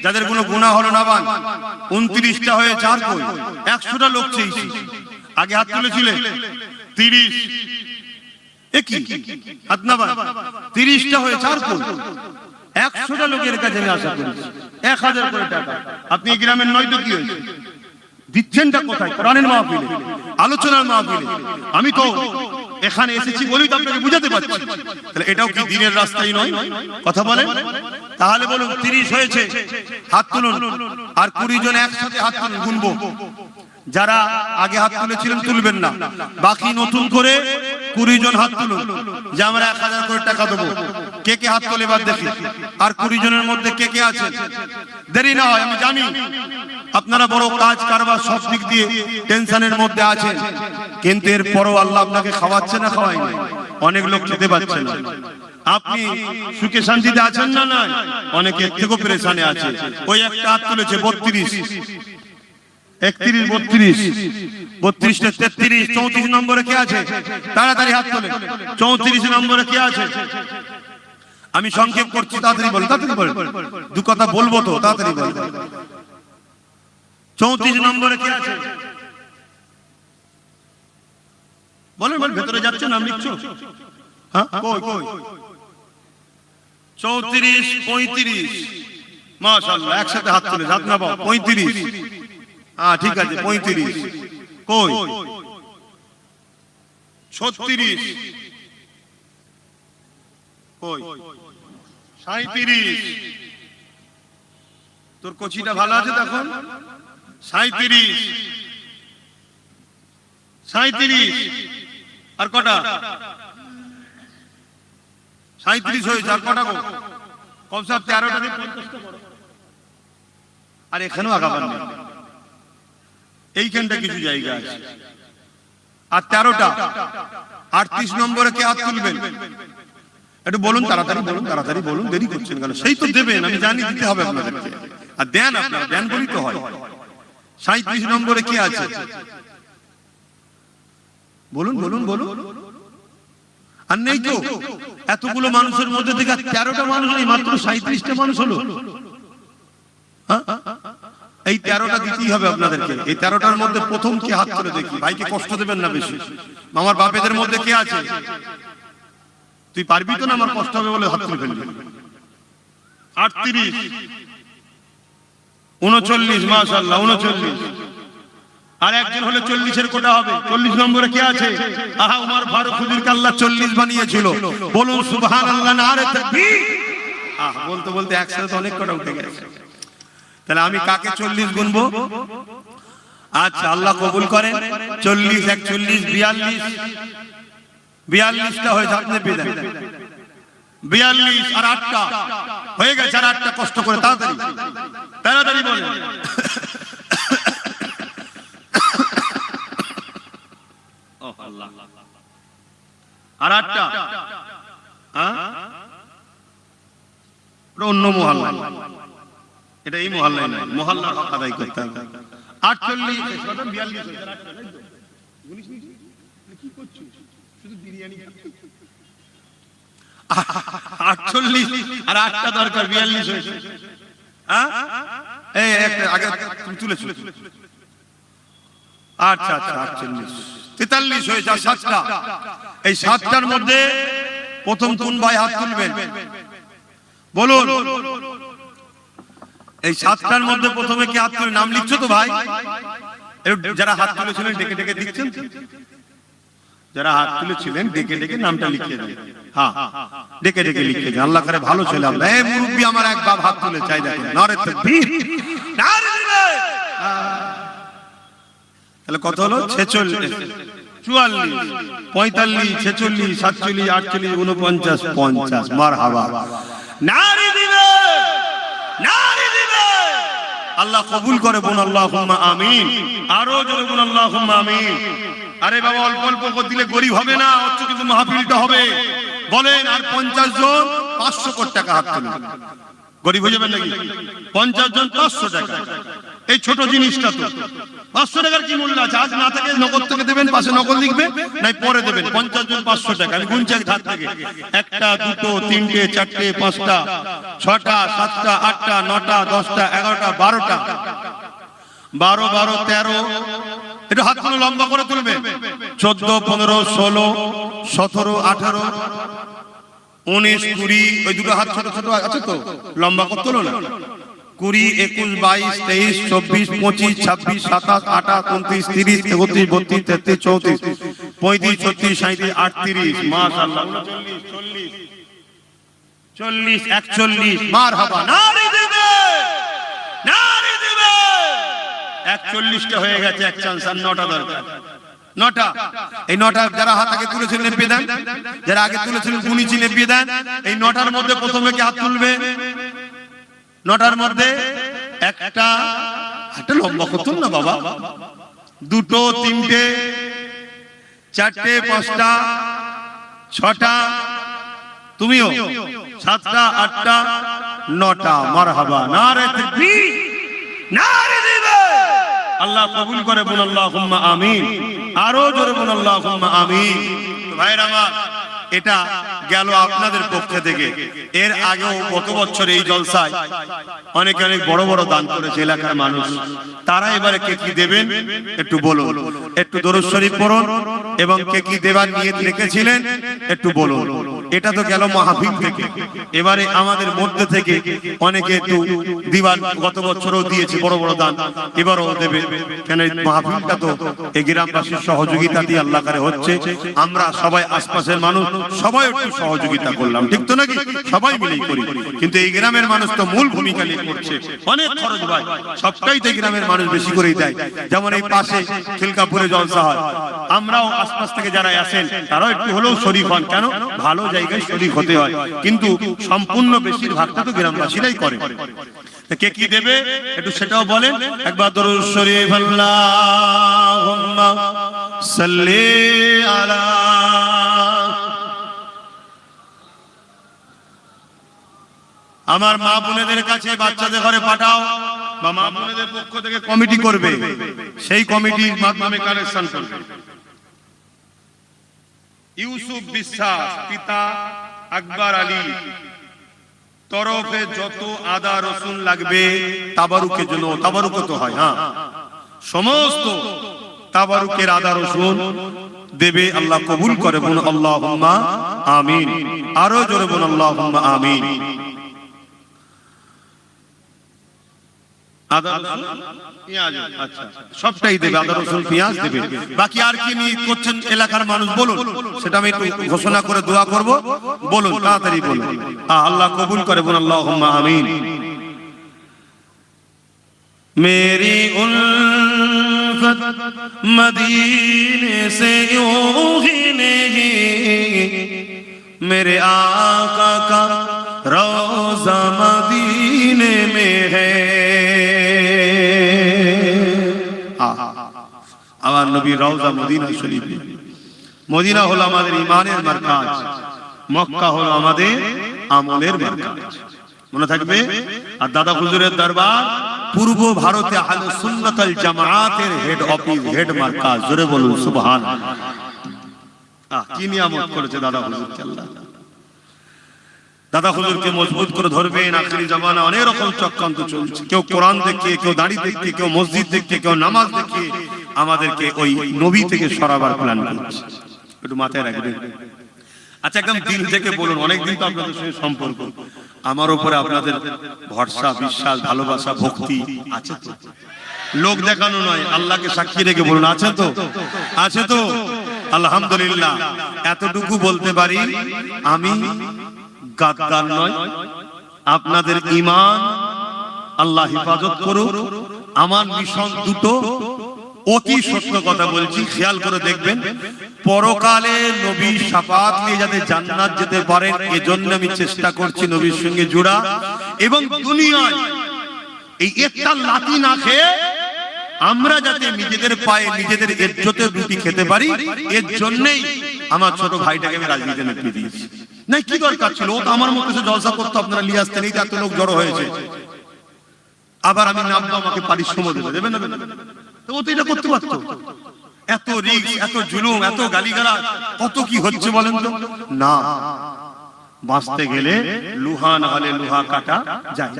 যাদের কোনো গুনাহ হলো না বান, 29টা হয়ে 4 কই? 100টা লোক চেয়েছি। আগে হাত তুলেছিলেন 30, একই হাত না বান, 30টা হয়ে 4 কই? 100টা লোকের কাছে আমি আশা করেছি 1000 করে টাকা। আপনি এই গ্রামের নয় তো কি হয়েছে? দিচ্ছেনটা কোথায়? কোরআনের মাহফিলে, আলোচনার মাহফিলে। আমি তো এখানে এসেছি বলেই তো আপনাকে বুঝাতে পারছি। তাহলে এটাও কি দিনের রাস্তাই নয়? কথা বলেন। তাহলে বলুন 30 হয়েছে, হাত তুলুন। আর 20 জন একসাথে হাত তুলুন, গুনবো। যারা আগে হাত তুলেছিলেন তুলবেন না, বাকি নতুন করে 20 জন হাত তুলুন যে আমরা 1000 করে টাকা দেবো। কে কে হাত তোলে এবার দেখি। আর 20 জনের মধ্যে কে কে আছে? দেরি না হয়, আমি জানি আপনারা বড় কাজ কারবার সব দিক দিয়ে টেনশনের মধ্যে আছেন, কিন্তু এরপরও আল্লাহ আপনাকে খাওয়াচ্ছে না খাওয়ায়নি? অনেক লোক খেতে পাচ্ছে না। আপনি সুখে শান্তিতে আছেন না? না, অনেকে এর থেকেও পেরেশানে আছে। ওই একটা হাত তুলেছে 32, 31, 32, 32, 33, 34 নম্বরে কে আছে? তাড়াতাড়ি হাত তোলে। 34 নম্বরে কে আছে? আমি সংক্ষেপ করছি, তাড়াতাড়ি বল, তাড়াতাড়ি বল, দু কথা বলবো তো, তাড়াতাড়ি বল। 34 নম্বরে কে আছে? বলেন বল, ভেতরে যাচ্ছে, নাম লিখছো? হ্যাঁ, কই কই? 34, 35, মাশাআল্লাহ, একসাথে হাত তুলে, হাত না পাও। 35, হ্যাঁ ঠিক আছে, 35, কই? 36, কই? 37, তোর কচিটা ভালো আছে তখন? 37, 37, আর কটা? 37 হয়েছে, আর কটা? কম সব 13টা দিয়ে 50টা করো। আর এখানেও আগাবার নেই, এইখানটা কিছু জায়গা আছে। আর 13টা, 38 নম্বরে কে হাত তুলবেন? একটু বলুন, তাড়াতাড়ি বলুন, তাড়াতাড়ি বলুন, দেরি করছেন কেন? সেই তো দেবেন, আমি জানি দিতে হবে আপনাদেরকে। আর দেন, আপনারা দেন বলি তো হয়। 37 নম্বরে কি আছে বলুন বলুন বলুন। আর নেই তো, এতগুলো মানুষের মধ্যে থেকে 13টা মানুষ নেই, মাত্র 37টা মানুষ হলো। এই 13টা দিতেই হবে আপনাদেরকে। এই 13টার মধ্যে প্রথম কি হাত তুলে দেখি, ভাইকে কষ্ট দেবেন না বেশি। আমার বাপেদের মধ্যে কে আছে? তুই পারবি তো না? আমার কষ্ট হবে বলে হাত তুলে ফেলবি। 38, 39, মাশাআল্লাহ 39। আর একজন হলে 40-এর কোটা হবে। 40 নম্বরে কে আছে? আহা, উমর ফারুক হুজুরকে আল্লাহ 40 বানিয়েছিল। বলুন সুবহানাল্লাহ, নারে তাকবীর। আহ, বলতে বলতে একসাথে অনেক কোটা উঠে গেছে। তাহলে আমি কাকে 40 গুনবো? আচ্ছা, আল্লাহ কবুল করেন। 40, 41, 42, 42টা হয়েছে। আপনি পেয়ে দেন 42 আর 8টা হয়ে গেছে। আর 8টা কষ্ট করে তাড়াতাড়ি তাড়াতাড়ি বলেন। আর 8টা অন্য মহল্লা, এটা এই মহল্লায় নয়, মহল্লার হক আদায় করতে হবে। 48, 42 কি করছো? শুধু বিরিয়ানি 48 আর 8টা দরকার, 42 হয়েছে। এই একটা আগে তুমি তুলেছো। আচ্ছা আচ্ছা, 48, 43 হয়েছে। 7টা, এই 7টার মধ্যে প্রথম কোন ভাই হাত তুলবেন বলুন? এই 7টার মধ্যে প্রথমে কি হাত তুলে? নাম লিখছো তো ভাই? যারা হাত তুলেছিলেন ডেকে ডেকে দিচ্ছেন, যারা হাত তুলেছিলেন ডেকে ডেকে নামটা লিখিয়ে দেন। হ্যাঁ, ডেকে ডেকে লিখিয়ে দেন। আল্লাহ করে ভালো ছেলে আমরা। এই মুরব্বি আমার এক বাপ হাত তুলে চাই, দেখেন। নারে তাকবীর, নারে তাকবীর। তাহলে কত হলো? 46, 44, 45, 46, 47, 48, 49, 50। মারহাবা, নারে দিবে, নারে দিবে। আল্লাহ কবুল করে, বোন আল্লাহুম্মা আমিন। আরো জোরে বোন আল্লাহুম্মা আমিন। আরে বাবা, অল্প অল্প করে দিলে গরিব হবে না, হচ্ছে কিন্তু মাহফিলটা হবে। বলেন, আর 50 জন 500 কোটি টাকা হাত তুলুন। গরিব হয়ে যাবেন নাকি? 50 জন 500 টাকা, এই ছোট জিনিসটা তো 500 টাকার কি মূল্য আছে? আজ না থেকে নগদ থেকে দেবেন, পাশে নগদ লিখবে, নাই পরে দেবেন। 50 জন 500 টাকা। আমি গুনছি এক ধার থেকে। 1টা 2টো 3টে 4টে 5টা 6টা 7টা 8টা 9টা 10টা 11টা 12টা 12 12 13। একটু হাতগুলো লম্বা করে তুলবে। 14 15 16 17 18 19 20। ওই দুটো হাত ছোট ছোট আছে তো, লম্বা করে তোলো না। 20 21 22 23 24 25 26 27 28 29 30 31 32 33 34 35 36 37 38। মাশাআল্লাহ, 39 40 41। মারহাবা, নারে দিবে, নারে দিবে। 41টা হয়ে গেছে, এক চান্স। আর 9টা দরকার। 9টা, এই 9টা যারা হাত আগে তুলেছিলেন নেপিয়ে দেন। যারা আগে তুলেছিলেন গুনিছি নেপিয়ে দেন। এই 9টার মধ্যে প্রথমে কি হাত তুলবে? 9টার মধ্যে একটা লম্বা করতুন না বাবা। 2টো 3টে 4টে 5টা 6টা, তুমিও 7টা 8টা 9টা। মারহাবা, নারে তাকবীর, নারে দিবে। আল্লাহ কবুল করে, বলুন আল্লাহুম্মা আমিন। আরো জোরে বলুন আল্লাহুম্মা আমিন। ভাইরা আমার, এটা গেল আপনাদের পক্ষ থেকে। এর আগেও গত বছর এই জলসায় অনেকে অনেক বড় বড় দান করেছে এলাকার মানুষ। তারা এবারে কে কি দেবেন একটু বলুন। একটু দরুদ শরীফ পড়ুন এবং কে কি দেবার নিয়ত রেখেছিলেন একটু বলুন। এটা তো গেল মাহফিল থেকে। এবারে আমাদের মধ্যে থেকে অনেকে একটু দিবার, গত বছরও দিয়েছে বড় বড় দান, এবারও দেবে। কেন এই মাহফিলটা তো এই গ্রামবাসীর সহযোগিতা দিয়ে আল্লাহ করে হচ্ছে। আমরা সবাই আশপাশের মানুষ সবাই একটু সহযোগিতা করলাম, ঠিক তো নাকি? সবাই মিলেই করি। কিন্তু এই গ্রামের মানুষ তো মূল ভূমিকা নিয়ে করছে। অনেক খরচ ভাই, সবটাই তো গ্রামের মানুষ বেশি করেই দেয়। যেমন এই পাশে খিলকাপুরে জলসা হয়, আমরাও আশপাশ থেকে যারা আসেন তারাও একটু হলেও শরীক হন। কেন? ভালো জায়গায় শরীক হতে হয়, কিন্তু সম্পূর্ণ বেশিরভাগটা তো গ্রামবাসীরাই করে। কে কি দেবে একটু সেটাও বলেন। একবার দরুদ শরীফ, আল্লাহুম্মা সাল্লি আলা। আমার মা বোনেদের কাছে বাচ্চাদের ঘরে পাঠাও, বা মা বোনেদের পক্ষ থেকে কমিটি করবে, সেই কমিটির মাধ্যমে কালেকশন করবে। ইউসুফ বিশ্বাস পিতা আকবর আলী তরফে যত আদা রসুন লাগবে তাবারুকের জন্য, তাবারুক তো হয়, হ্যাঁ, সমস্ত তাবারুকের আদা রসুন দেবে। আল্লাহ কবুল করে, বলুন আল্লাহুম্মা আমিন। আরো জোরে বলুন আল্লাহুম্মা আমিন। আদা রসুন পেঁয়াজ, আচ্ছা সবটাই দেবে, আদা রসুন পেঁয়াজ দেবে। বাকি আর কি নিয়ে করছেন এলাকার মানুষ বলুন, সেটা আমি একটু ঘোষণা করে দোয়া করব, বলুন তাড়াতাড়ি বলুন। আল্লাহ কবুল করে, বলুন আল্লাহুম্মা আমিন। मेरी उल्फत मदीने से यूं ही नहीं, मेरे आका का रोज़ा मदीने में है। আমার নবী রওজা মদিনা শরীফ। মদিনা হলো আমাদের ঈমানের মারকাজ, মক্কা হলো আমাদের আমলের মারকাজ, মনে থাকবে। আর দাদা হুজুরের দরবার পূর্ব ভারতে আহলে সুন্নাত ওয়াল জামাতের হেড অফিস, হেড মারকাজ। জোরে বলুন সুবহানাল্লাহ। কি নিয়ামত করেছে দাদা হুজুর। আল্লাহ দাদা হুজুরকে মজবুত করে ধরবেন। আখেরি জামানা অনেক রকম চক্রান্ত চলছে, কেউ কোরআন দেখিয়ে, কেউ দাড়ি দেখিয়ে, কেউ মসজিদ দেখিয়ে, কেউ নামাজ দেখিয়ে আমাদেরকে ওই নবী থেকে সরাবার প্ল্যান করছে, একটু মাথায় রাখবেন। আচ্ছা একদম দিল থেকে বলুন, অনেকদিন তো আপনাদের সঙ্গে সম্পর্ক, আমার উপরে আপনাদের ভরসা, বিশ্বাস, ভালোবাসা, ভক্তি আছে তো? লোক দেখানো নয়, আল্লাহকে সাক্ষী রেখে বলুন আছে তো? আছে তো? আলহামদুলিল্লাহ। এতটুকু বলতে পারি, আমি গাদ্দার নয়, আপনাদের ঈমান আল্লাহ হেফাজত করুক। আমার মিশন দুটো, অতি সত্য কথা বলছি, খেয়াল করে দেখবেন। পরকালে নবীর শাফাত নিয়ে যাতে জান্নাত যেতে পারেন, এজন্য আমি চেষ্টা করছি নবীর সঙ্গে জোড়া। এবং দুনিয়ায় এই একটা লাথি না খেয়ে আমরা যাতে নিজেদের পায়ে নিজেদের ইজ্জতের রুটি খেতে পারি, এর জন্যই আমার ছোট ভাইটাকে আমি রাজনীতিতে নেতৃত্ব দিয়েছি। না কি দরকার ছিল, ও তো আমার মতো সে জলসা করতো, আপনারা নিয়ে আসতেন, এই এত লোক জড়ো হয়েছে, আবার আমি নামবো, আমাকে পারিশ্রমিক দেবে না, তো ও তো এটা করতে পারতো। এত রিস্ক, এত জুলুম, এত গালিগালাজ, কত কি হচ্ছে বলেন তো? না, বাঁচতে গেলে লোহা না হলে লোহা কাটা যায়।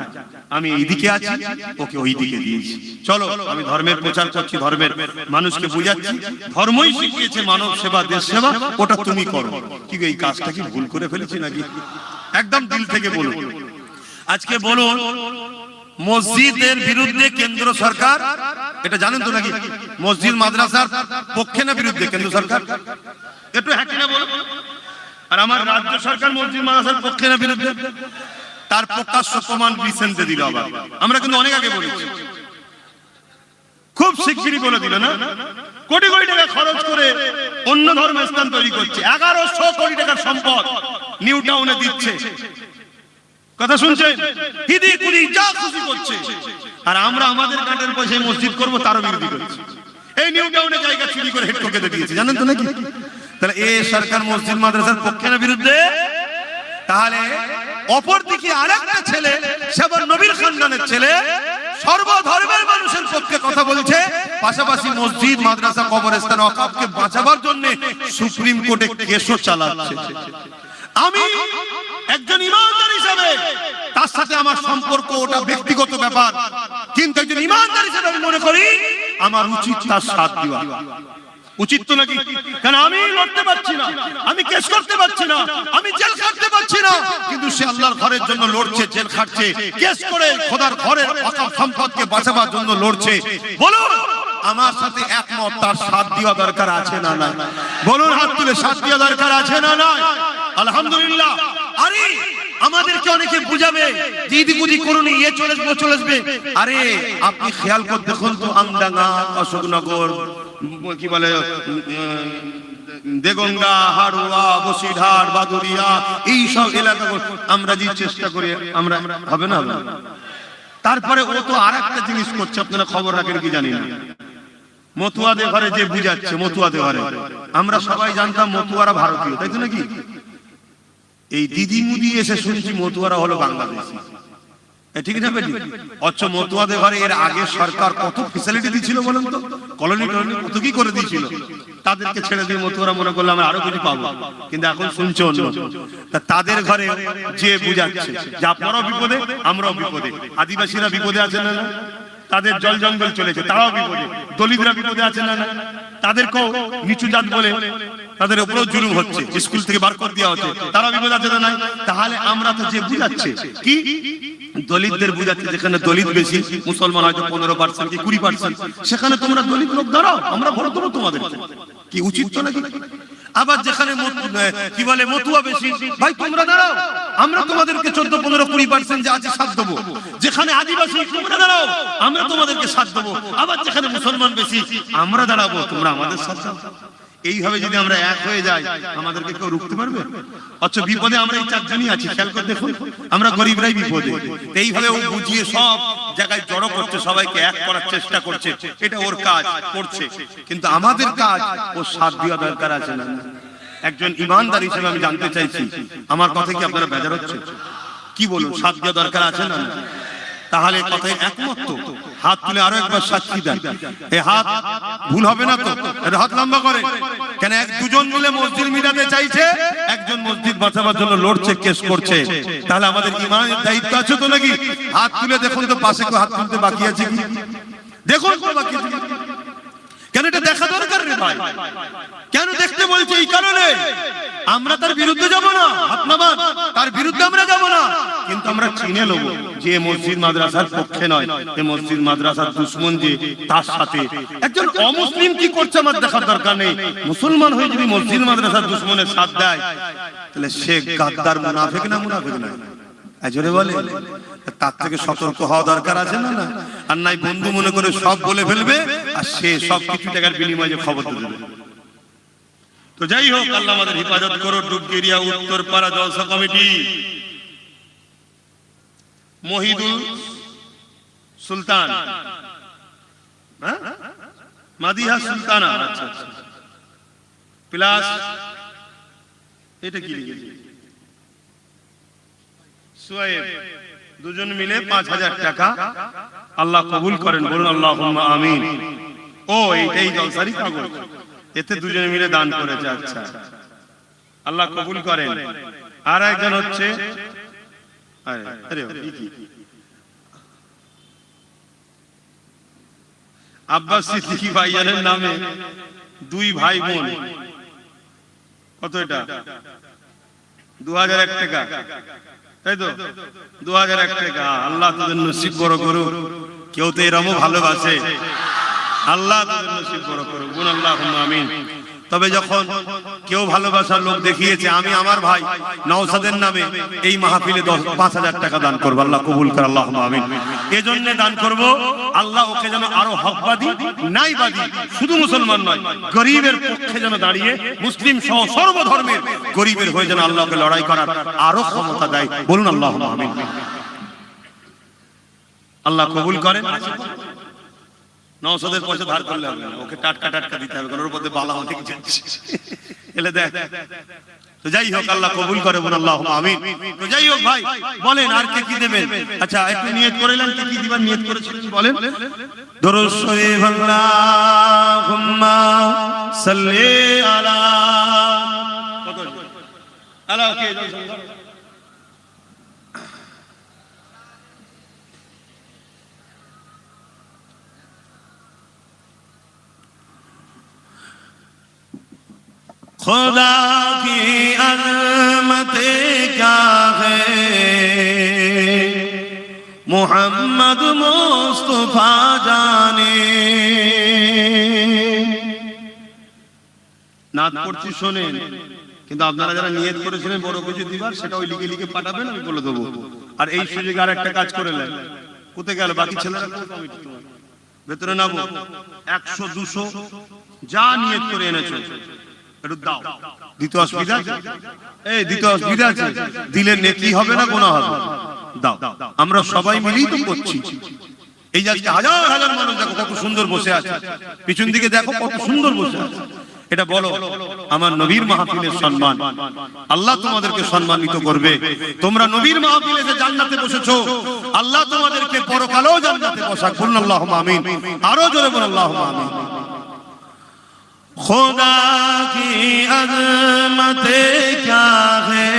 আমি এইদিকে আছি, ওকে ওই দিকে দিয়েছি। চলো, আমি ধর্মের প্রচার করছি, ধর্মের মানুষকে বুঝাচ্ছি। ধর্মই শিখিয়েছে মানব সেবা, দেশ সেবা, ওটা তুমি করো। কি এই কাজটা কি ভুল করে ফেলেছি নাকি? একদম দিল থেকে বলুন। আজকে বলুন, মসজিদের বিরুদ্ধে কেন্দ্র সরকার, এটা জানেন তো নাকি? মসজিদ মাদ্রাসার পক্ষে না বিরুদ্ধে কেন্দ্র সরকার? একটু হ্যাঁ কিনা বলুন। আর আমার রাজ্য সরকার মসজিদ মাদ্রাসার পক্ষে না বিরুদ্ধে? তার প্রকাশ্য প্রমাণ রিসেন্টলি দিল। আবার আমরা কিন্তু অনেক আগে বলেছি, খুব শিগগিরই বলে দিল না? কোটি কোটি টাকা খরচ করে অন্য ধর্মের স্থান তৈরি করছে, 1100 কোটি টাকার সম্পদ নিউ টাউনে দিচ্ছে। কথা শুনছেন? হিদি কুদি যা খুশি করছে, আর আমরা আমাদের কাটের পয়সায় মসজিদ করব, তারও বিরোধী করছি। এই নিউ টাউনে জায়গা চুরি করে হেড ঠকে দিয়েছে, জানেন তো নাকি? তাহলে এই সরকার মসজিদ মাদ্রাসার পক্ষে না বিরুদ্ধে? তাহলে অপরদিকে আরেকটা ছেলে, সেবার নবীর খানদানের ছেলে, সর্বধর্মের মানুষের পক্ষে কথা বলছে, পাশাপাশি মসজিদ মাদ্রাসা কবরস্থান ওয়াকফকে বাঁচাবার জন্য সুপ্রিম কোর্টে কেসও চালাচ্ছে। আমি একজন ইমানদার হিসেবে তার সাথে আমার সম্পর্ক, ওটা ব্যক্তিগত ব্যাপার, কিন্তু একজন ইমানদার হিসেবে আমি মনে করি আমার উচিত তার সাথ দেওয়া। উচিত তো নাকি? কারণ আমি লড়তে পারছি না, আমি কেস করতে পারছি না, আমি জেল খাটতে পারছি না, কিন্তু সে আল্লাহর ঘরের জন্য লড়ছে, জেল খাটছে, কেস করে খোদার ঘরের ওয়াকফ সম্পদকে বাঁচাবার জন্য লড়ছে। বলুন, আমার সাথে একমত, তার সাথ দেওয়া দরকার আছে না নাই? বলুন হাত তুলে, সাথ দেওয়া দরকার আছে না নাই? আলহামদুলিল্লাহ। আরে আমাদেরকে অনেকে বুঝাবে, দিদি বুঝি করুন, ইয়ে চলে আসবে, চলে আসবে। আরে আপনি খেয়াল করে দেখুন তো, আমডাঙ্গা, অশোকনগর, কি বলে, দেগঙ্গা, হাড়ুয়া, বসিরহাট, বাদুরিয়া, এই সব এলাকা আমরা যে চেষ্টা করি, আমরা হবে না? তারপরে ও তো আর একটা জিনিস করছে, আপনারা খবর রাখেন কি জানি না, মতুয়াদের ঘরে যে বুঝাচ্ছে, মতুয়াদের ঘরে আমরা সবাই জানতাম মতুয়ারা ভারতীয়, তাই তো নাকি? এই দিদি মুদি এসে শুনছি মতুয়ারা হলো বাংলাদেশি। ঠিক না বেটি? অথচ মতুয়াদের ঘরে এর আগে সরকার কত ফ্যাসিলিটি দিয়েছিল বলেন তো, কলোনি কত কি করে দিয়েছিল। তাদেরকে ছেড়ে দিয়ে মতুয়ারা মনে করলে আমরা আরো কিছু পাবো, কিন্তু এখন শুনছো অন্য। তাদের ঘরে যে বুঝাচ্ছে যে আপনারাও বিপদে আমরাও বিপদে, আদিবাসীরা বিপদে আছে না, তাদের জল জঙ্গল চলেছে তারাও বিপদে, দলিতরা বিপদে আছে না, তাদেরকেও নিচু জাত বলে তাদের উপরেও জুলুম হচ্ছে, স্কুল থেকে বার করে দেওয়া হচ্ছে, তারাও বিপদ আছে না। তাহলে আমরা তো যে বুঝাচ্ছে কি দলিতদের বুঝাচ্ছে, যেখানে দলিত বেশি, মুসলমান হয়তো 15% কি 20%, সেখানে তোমরা দলিত লোক দাঁড়াও, আমরা ভোট দেবো তোমাদের, কি উচিত তো নাকি? আবার যেখানে কি বলে মতুয়া বেশি, ভাই তোমরা দাঁড়াও, আমরা তোমাদেরকে 14, 15, 20% যে আছে সাথ দেবো। যেখানে আদিবাসী তোমরা দাঁড়াও, আমরা তোমাদেরকে সাথ দেবো। আবার যেখানে মুসলমান বেশি আমরা দাঁড়াবো, তোমরা আমাদের সাথে। এইভাবে যদি আমরা এক হয়ে যাই, আমাদেরকে কেউ রুখতে পারবে? অথচ বিপদে আমরা এই চারজনই আছি, খেয়াল করে দেখুন, আমরা গরিবরাই বিপদে। এইভাবে ও বুঝিয়ে সব জায়গায় জড়ো করছে, সবাইকে এক করার চেষ্টা করছে, এটা ওর কাজ করছে। কিন্তু আমাদের কাজ ও সাথ দেওয়া দরকার আছে না? একজন ইমানদার হিসেবে আমি জানতে চাইছি, আমার কথা কি আপনারা বেজার হচ্ছে? কি বলুন, সাথ দেওয়া দরকার আছে না? তাহলে কথায় একমত তো? হাত তুলে আরো একবার সাক্ষী দেন। এই হাত ভুল হবে না তো? হাত লম্বা করে কেন? এক দুজন মিলে মসজিদ মিলাতে চাইছে, একজন মসজিদ বাঁচাবার জন্য লড়ছে, কেস করছে। তাহলে আমাদের ইমানের দায়িত্ব আছে তো নাকি? হাত তুলে দেখুন তো, পাশে কেউ হাত তুলতে বাকি আছে কি? দেখুন তো বাকি আছে কেন? এটা দেখা দরকার রে ভাই। কেন দেখতে বলছে? এই কারণে আমরা তার বিরুদ্ধে যাব না, হাত নামান, তার বিরুদ্ধে আমরা যাব না, কিন্তু আমরা চিনে নেব যে মসজিদ মাদ্রাসার পক্ষে নয়, এই মসজিদ মাদ্রাসার দুশমন যে, তার সাথে। একজন অমুসলিম কি করছে আমার দেখার দরকার নেই, মুসলমান হয়ে যদি মসজিদ মাদ্রাসার দুশমনের সাথ দেয়, তাহলে সে গাদ্দার, মুনাফিক না মুনাফিক নয়? জোরে বলে। তার থেকে সতর্ক হওয়া দরকার আছে না? আর নাই বন্ধু মনে করে সব বলে ফেলবে, আর সে সব কিছু টাকার বিনিময়ে খবর দেবে। তো যাই হোক, আল্লাহ আমাদের হেফাজত করো। ডুবগেরিয়া উত্তরপাড়া জলসা কমিটি, মহিদুল সুলতান, মাদিহা সুলতানা, আচ্ছা আচ্ছা, প্লাস এটা কি লিখেছে, সোয়েব, দুজন মিলে 5000 টাকা আল্লাহ কবুল করেন, বলুন আল্লাহুম্মা আমিন। ও এইটাই জলসারি কাগজ, এতে দুজনে মিলে দান করেছে। আচ্ছা, আল্লাহ কবুল করেন। আর একজন হচ্ছে আব্বাস সিদ্দিকী ভাইজানের নামে 2 ভাই বোন, কত এটা? 2001 টাকা, তাই তো? 2001 টাকা। আল্লাহ তোদের নসিব বড় করুক। কেউ তো এরকমও ভালোবাসে, আল্লাহ তোদের নসিব বড় করুক, বলুন আল্লাহুম্মা আমিন। তবে যখন কেউ ভালোবাসার লোক দেখিয়েছে, আমি আমার ভাই নওশাদের নামে এই মাহফিলে 5000 টাকা দান করব, আল্লাহ কবুল করে, আল্লাহুম্মা আমিন। এজন্য দান করব, আল্লাহ ওকে যেন আরো হকবাদী, নাইবাদী, শুধু মুসলমান নয়, গরিবের পক্ষে যেন দাঁড়িয়ে, মুসলিম সহ সর্বধর্মের গরিবের হয়ে যেন আল্লাহকে লড়াই করার আরো ক্ষমতা দেয়, বলুন আল্লাহুম্মা আমিন। আল্লাহ কবুল করেন। নওশাদের পয়সা ধার করলে হবে না, ওকে টাটকা টাটকা দিতে হবে, কারণ ওর মধ্যে বালা অনেক যাচ্ছে, এলে দেখ। তো যাই হোক, আল্লাহ কবুল করে, বলুন আল্লাহুম্মা আমিন। তো যাই হোক ভাই, বলেন আর কে কি দেবেন? আচ্ছা, একটু নিয়ত করেলেন, কি কি দিবেন নিয়ত করেছিলেন বলেন? দরুদ শরীফ, আল্লাহুম্মা সাল্লি আলা, কত আলা কে खुदा की अज़मत क्या है, मोहम्मद मुस्तफा जाने। নাত পড়ছি শোনেন, কিন্তু আপনারা যারা নিয়ত করেছিলেন বড় কিছু দিবার, সেটা ওই লিখে লিখে পাঠাবেন, আমি বলে দেবো। আর এই সুযোগে আর একটা কাজ করে নেন, কোথায় গেল বাকি ছেলেরা? ভেতরে নাবো, 100, 200 যা নিয়ত করে এনেছো একটু দাও। দিতে অসুবিধা আছে? এই দিতে অসুবিধা আছে? দিলে নেকি হবে না গুনাহ হবে? দাও। আমরা সবাই মিলেই তো করছি। এই যে হাজার হাজার মানুষ দেখো কত সুন্দর বসে আছে, পিছন দিকে দেখো কত সুন্দর বসে আছে, এটা বলো আমার নবীর মাহফিলের সম্মান। আল্লাহ তোমাদেরকে সম্মানিত করবে। তোমরা নবীর মাহফিলে যে জান্নাতে বসেছো, আল্লাহ তোমাদেরকে পরকালেও জান্নাতে বসাক। বলুন আল্লাহুম্মা আমিন। আরো জোরে বলুন আল্লাহুম্মা আমিন। खुदा की अज़मत क्या है,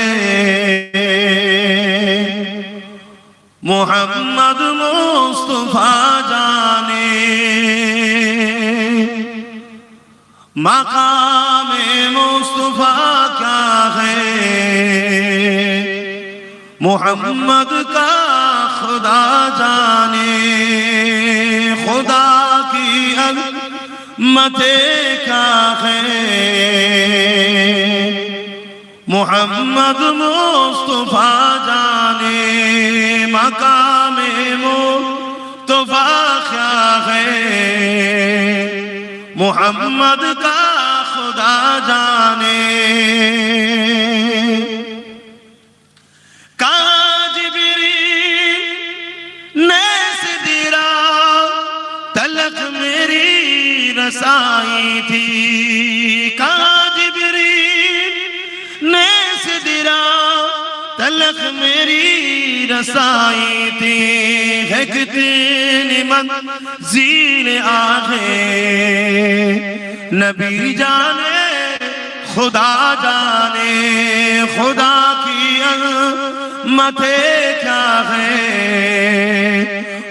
मोहम्मद मुस्तफा जाने, मकामे मुस्तफा क्या है, मोहम्मद का खुदा जाने। खुदा की मते क्या है, मोहम्मद मुस्तफा जाने, मकामे मुस्तफा क्या है, मोहम्मद का खुदा जाने। जिब्रील ने सिदरा तलक मेरी रसाई थी, जिब्रील ने सिदरा तलक मेरी रसाई थी, है कितनी मंज़िल आगे नबी जाने खुदा जाने। खुदा की मते क्या है,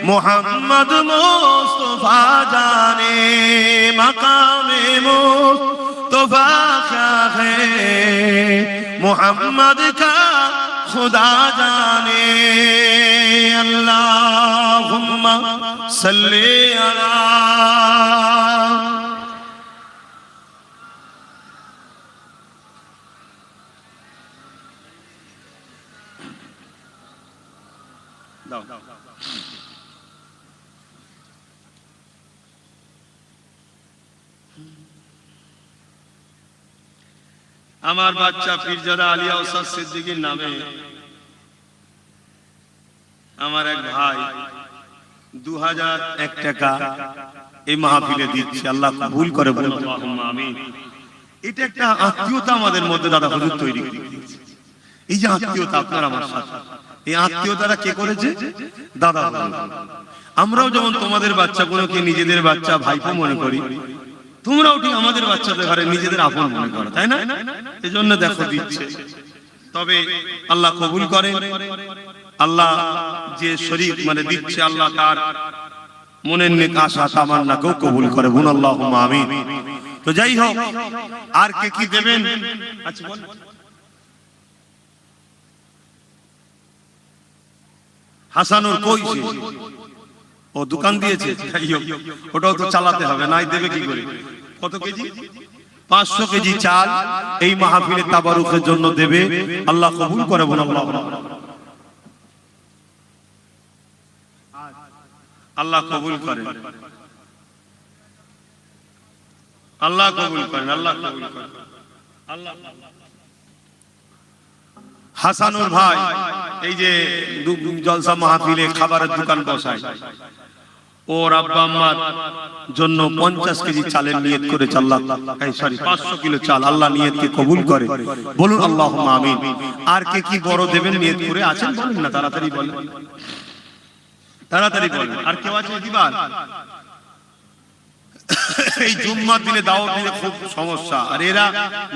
मोहम्मद मुस्तफा जाने, मकामे मुस्तफा क्या है, मोहम्मद का खुदा जाने। अल्लाहुम्मा सल्ली अला। আমার বাচ্চা পীরজাদা আলিয়া ওস্তাদ সিদ্দিকীর নামে আমার এক ভাই 2001 টাকা এই মাহফিলে দিচ্ছে। আল্লাহ কবুল করে বলুন আল্লাহুম্মা আমিন। এটা একটা আত্মীয়তা আমাদের মধ্যে দাদা হুজুর তৈরি করে দিয়েছে। এই যে আত্মীয়তা আপনার আমার সাথে, এই আত্মীয়তাটা কে করেছে? দাদা। আমরাও যেমন তোমাদের বাচ্চাগুলোকে নিজেদের বাচ্চা ভাইপো মনে করি, তোমরাও ঠিক আমাদের বাচ্চাদের ঘরে নিজেদের আপন মনে করো, তাই না? এজন্য দেখো দিচ্ছে। তবে আল্লাহ কবুল করে। আল্লাহ যে শরীক মানে দিচ্ছে, আল্লাহ তার মনের নেক আশা তামান্নাকেও কবুল করে। বলুন আল্লাহুম্মা আমিন। তো যাই হোক, আর কে কি দেবেন? আচ্ছা বল। হাসানুর কইছে ও দোকান দিয়েছে, যাই হোক ওটাও তো চালাতে হবে, নাই দেবে কি করে? কত কেজি? 500 কেজি চাল এই মাহফিলে তাবারুকের জন্য দেবে। আল্লাহ কবুল করে। বলুন আল্লাহ কবুল করেন। আল্লাহ কবুল করেন। আল্লাহ কবুল করেন। আল্লাহ। হাসানুর ভাই এই যে জলসা মাহফিলে খাবারের দোকান বসায়, ওর আব্বা আম্মার জন্য 50 কেজি চালের নিয়ত করেছে। আল্লাহ 500 কিলো চাল, আল্লাহ নিয়তকে কবুল করে। বলুন আল্লাহুম্মা আমিন। আর কে কি বড় দেবেন নিয়ত করে আছেন? বলেন না, তাড়াতাড়ি বলেন, তাড়াতাড়ি বলেন। আর কেউ আছে দিবার? এই জুম্মার দিনে দাওয়াত দিলে খুব সমস্যা, আর এরা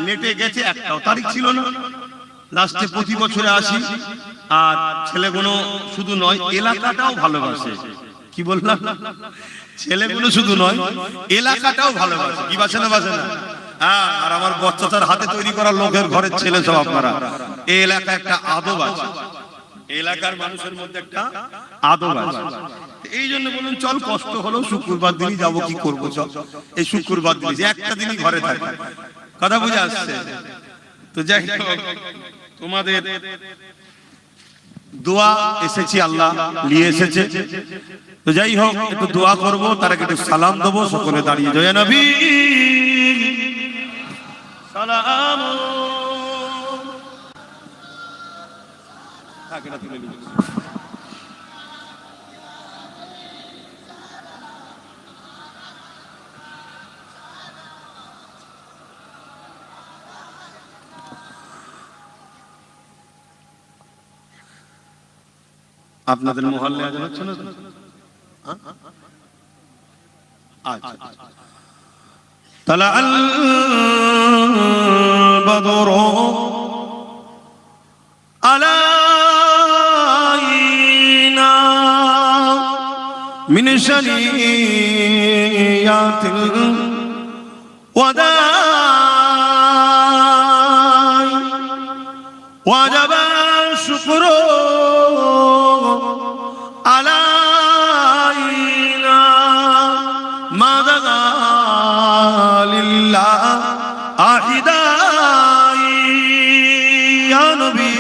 নেটে গেছে, একটাও তারিখ ছিল না। লাস্টে প্রতি বছরে আসি, আর ছেলেগুলো শুধু নয় এলাকাটাও ভালোবাসে। কি বললাম? ছেলেগুলো শুধু নয় এলাকাটাও ভালোবাসে। কি বাসে না বাসে না? হ্যাঁ। আর আমার বচ্চাটার হাতে তৈরি করা লোকের ঘরের ছেলে সব আপনারা। এই এলাকা একটা আদব আছে, এলাকার মানুষের মধ্যে একটা আদব আছে। এই জন্য বলুন চল, কষ্ট হলো শুক্রবার দিনই যাবো, কি করবো চল এই শুক্রবার দিন একটা দিনই ঘরে থাকে। কথা বুঝে আসছে তো? যাই হোক, তোমাদের দোয়া এসেছি, আল্লাহ নিয়ে এসেছে। তো যাই হোক, একটু দোয়া করবো, তার আগে একটু সালাম দেবো। সকলে দাঁড়িয়ে জয় নবী সালাম। আপনাদের মহল্লে আজান হচ্ছে না? আচ্ছা, তালা আল বদর আলাইনা মিন শানিয়াতিল ওয়াদাই ওয়াজাবা শুকরু আলাইনা মাদাগা লিল্লাহ আহিদাই ইয়া নবী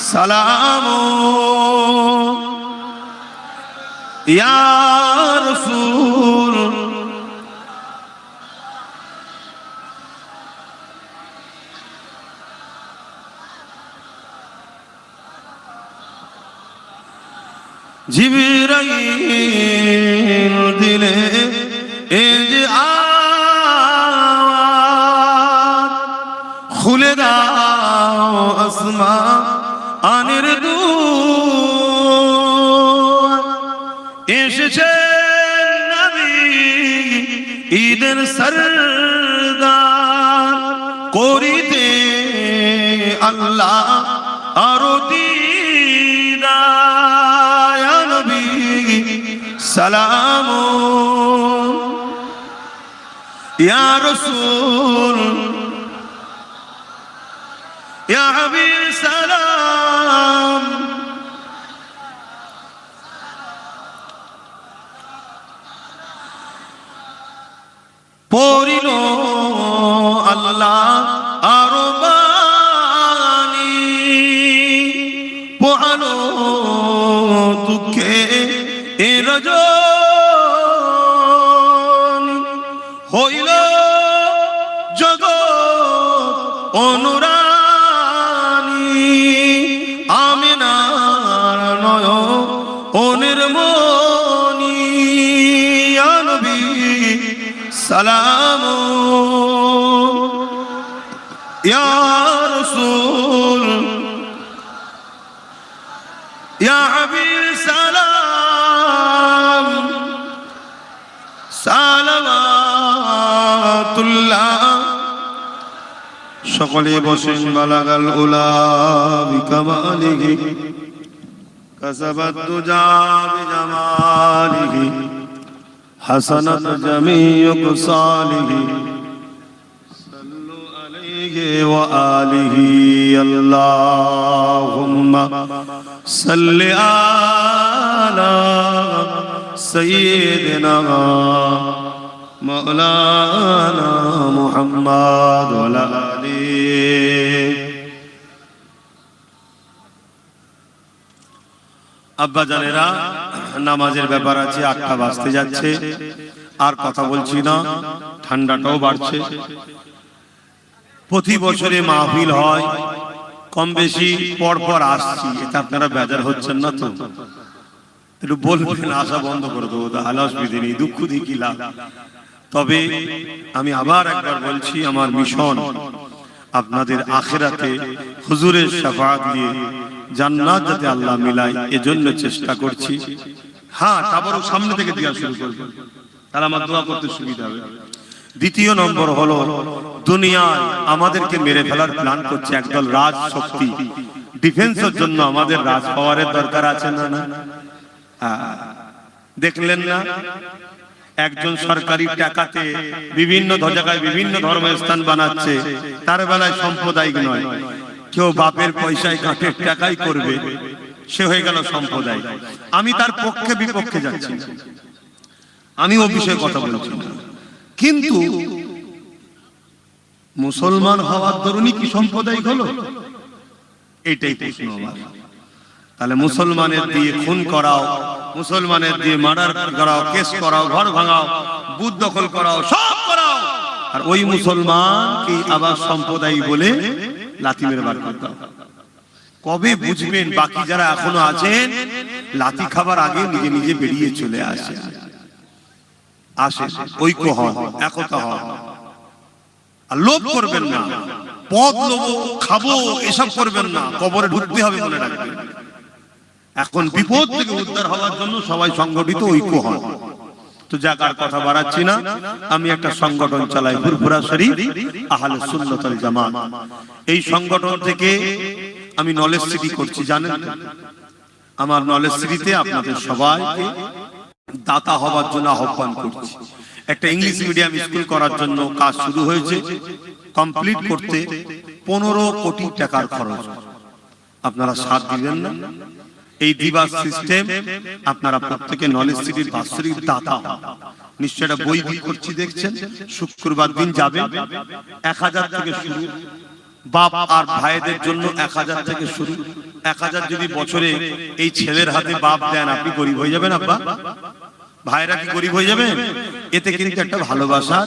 সালাম ইয়া রাসূল জিবরাইল দিলে এই যে আওয়াজ খুলে দাও আসমানের দুয়ার এসেছে নবী ঈদের সরদার করিতে আল্লাহ আরতি সালাম ইয়া রাসূল ইয়া হাবিব সালাম পড়িল আল্লাহ আরো বাণী পোহালো দুঃখে রজনী হইল জগৎ অনুরানী আমিনার নয়নের মনি ইয়া নবী সালাম ইয়া রাসূল ইয়া হাবিব সালাম সালাওয়াতুল্লাহ সকলে বসেন বালাগাল উলা বিকামালিহি কাসাবাত দুজা বিজামালিহি হাসানাত জামিউ সালিহি সাল্লু আলাইহি ওয়া আলিহি আল্লাহুম্মা সাল্লি আলা سيدنا مولانا محمد وعلى آله আব্বা জানেরা নামাজের ব্যাপার আছে 8টা বাজতে যাচ্ছে আর কথা বলছি না ঠান্ডাটাও বাড়ছে প্রতি বছরে মাহফিল হয় কম বেশি পর পর আসছি এটা আপনারা বেজার হচ্ছেন না তো একটু বলবেন আশা বন্ধ করে দেবো তাহলে অসুবিধা নেই দুঃখ দিয়ে কি লাভ তবে আমি আবার একবার বলছি আমার মিশন আপনাদের আখিরাতে হুজুরের শাফাআত দিয়ে জান্নাত যাতে আল্লাহ মিলায় এজন্য চেষ্টা করছি হ্যাঁ তারপর সামনে থেকে দেওয়া শুরু করবেন তাহলে আমার দোয়া করতে সুবিধা হবে দ্বিতীয় নম্বর হলো দুনিয়ায় আমাদেরকে মেরে ফেলার প্ল্যান করছে একদল রাজ শক্তি ডিফেন্সের জন্য আমাদের রাজ পাওয়ারের দরকার আছে না না দেখলেন না একজন সরকারি টাকাতে বিভিন্ন জায়গায় বিভিন্ন ধর্মের স্থান বানাচ্ছে তার বেলায় সাম্প্রদায়িক নয় কেউ বাপের পয়সায় কাঠের টাকাই করবে সে হয়ে গেল সাম্প্রদায়িক আমি তার পক্ষে বিপক্ষে যাচ্ছি আমি ও বিষয়ে কথা বলছি কিন্তু মুসলমান হওয়ার দরুনই কি সাম্প্রদায়িক হলো এটাই প্রশ্ন আমার তাহলে মুসলমানের দিয়ে খুন করাও মুসলমানের দিয়ে মার্ডার করাও কেস করাও ঘর ভাঙাও বুথ দখল করাও সব করাও আর ওই মুসলমান কি আবার সম্প্রদায় বলে লাথি মেরে বার করতে কবে বুঝবেন বাকি যারা এখনো আছেন লাথি খাবার আগে নিজে নিজে বেরিয়ে চলে আসে ঐক্য হন একতা হন আর লোভ করবেন না পদ লোভ খাবো এসব করবেন না কবরে ঢুকতে হবে মনে রাখবেন এখন বিপদ থেকে উদ্ধার হওয়ার জন্য সবাই সংগঠিত ঐক্য হন। তো যাক আর কথা বাড়াচ্ছি না, আমি একটা সংগঠন চালাই ফুরফুরা শরীফ আহলে সুন্নাত ওয়াল জামাত। এই সংগঠন থেকে আমি নলেজ সিটি করছি, জানেন আমার নলেজ সিটিতে আপনাদের সবাইকে দাতা হওয়ার জন্য আহ্বান করছি। একটা ইংলিশ মিডিয়াম স্কুল করার জন্য কাজ শুরু হয়েছে, কমপ্লিট করতে 15 কোটি টাকার খরচ। আপনারা সাথ দিবেন না? এই দিবা সিস্টেম আপনারা প্রত্যেকে নলেজ সিটির বাৎসরিক দাতা নিশ্চয় একটা বই বিক্রি করছি দেখছেন, শুক্রবার দিন যাবে 1000 থেকে শুরু, বাপ আর ভাইদের জন্য 1000 থেকে শুরু। 1000 যদি বছরে এই ছেলের হাতে বাপ দেন, আপনি গরিব হয়ে যাবেন আব্বা, ভাইরা কি গরিব হয়ে যাবেন? এতে কিন্তু একটা ভালোবাসা,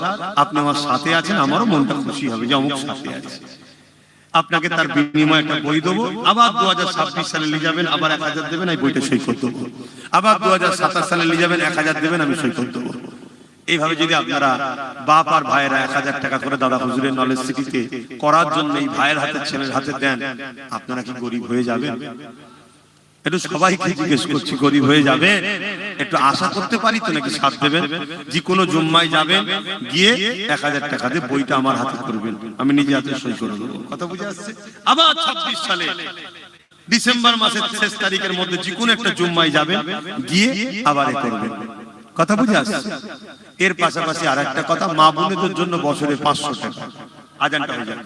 আপনি আমার সাথে আছেন, আমারও মনটা খুশি হবে যে অমুক সাথে আছে। আপনাকে তার বিনিময়ে একটা বই দেবো, আবার 2026 সালে নিয়ে যাবেন, আবার 1000 দেবেন, এই বইটা সই করে দেবো। আবার 2027 সালে নিয়ে যাবেন, 1000 দেবেন, আমি সই করে দেবো। এইভাবে যদি আপনারা বাপ আর ভাইয়েরা 1000 টাকা করে দাদা হুজুরের নলেজ সিটিতে করার জন্য এই ভাইয়ের হাতে ছেলের হাতে দেন, আপনারা কি গরিব হয়ে যাবেন? একটু সবাইকে জিজ্ঞেস করছি, গরিব হয়ে যাবে? একটু আশা করতে পারি তো নাকি সাথ দেবেন? যে কোনো জুম্মায় যাবেন, গিয়ে 1000 টাকা দিয়ে বইটা আমার হাতে করবেন, আমি নিজে হাতে সই করে দেবো। কথা বুঝে আসছে? আবার 26 সালে ডিসেম্বর মাসের শেষ তারিখের মধ্যে যে কোনো একটা জুম্মায় যাবেন, গিয়ে আবার করবেন। কথা বুঝে আসছে? এর পাশাপাশি আর একটা কথা, মা বোনদের জন্য বছরে 500 টাকা আজানটা হয়ে যাবে,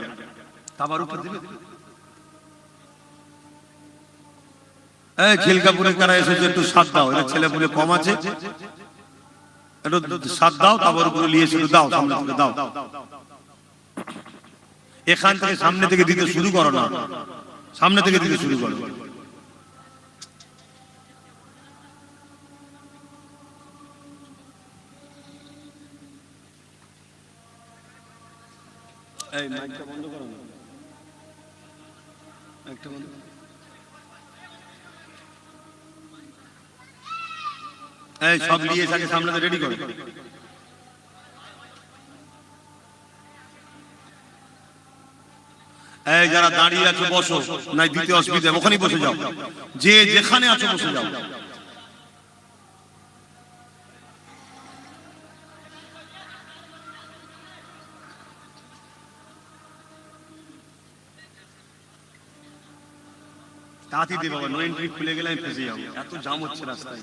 তাবারুক দিবেন। এই খিলকাপুরে কারা এসেছে, একটু সাথ দাও, এর ছেলে পুলে কম আছে, একটু সাথ দাও, তাবারুক নিয়ে শুরু দাও, সামনে থেকে দাও। এখান থেকে সামনে থেকে দিতে শুরু করো না, সামনে থেকে দিতে শুরু করো। এই মাইকটা বন্ধ করো না, মাইকটা বন্ধ করো। এই সব নিয়ে এসে সামনে রেডি করো। এই যারা দাঁড়িয়ে আছো বসো, নাই দিতে অসুবিধা, ওখানেই বসে যাও, যে যেখানে আছো বসে যাও। তাড়াতাড়ি দে বাবা, নো এন্ট্রি খুলে গেলে আমি ফেসে যাবো, এত জাম হচ্ছে রাস্তায়।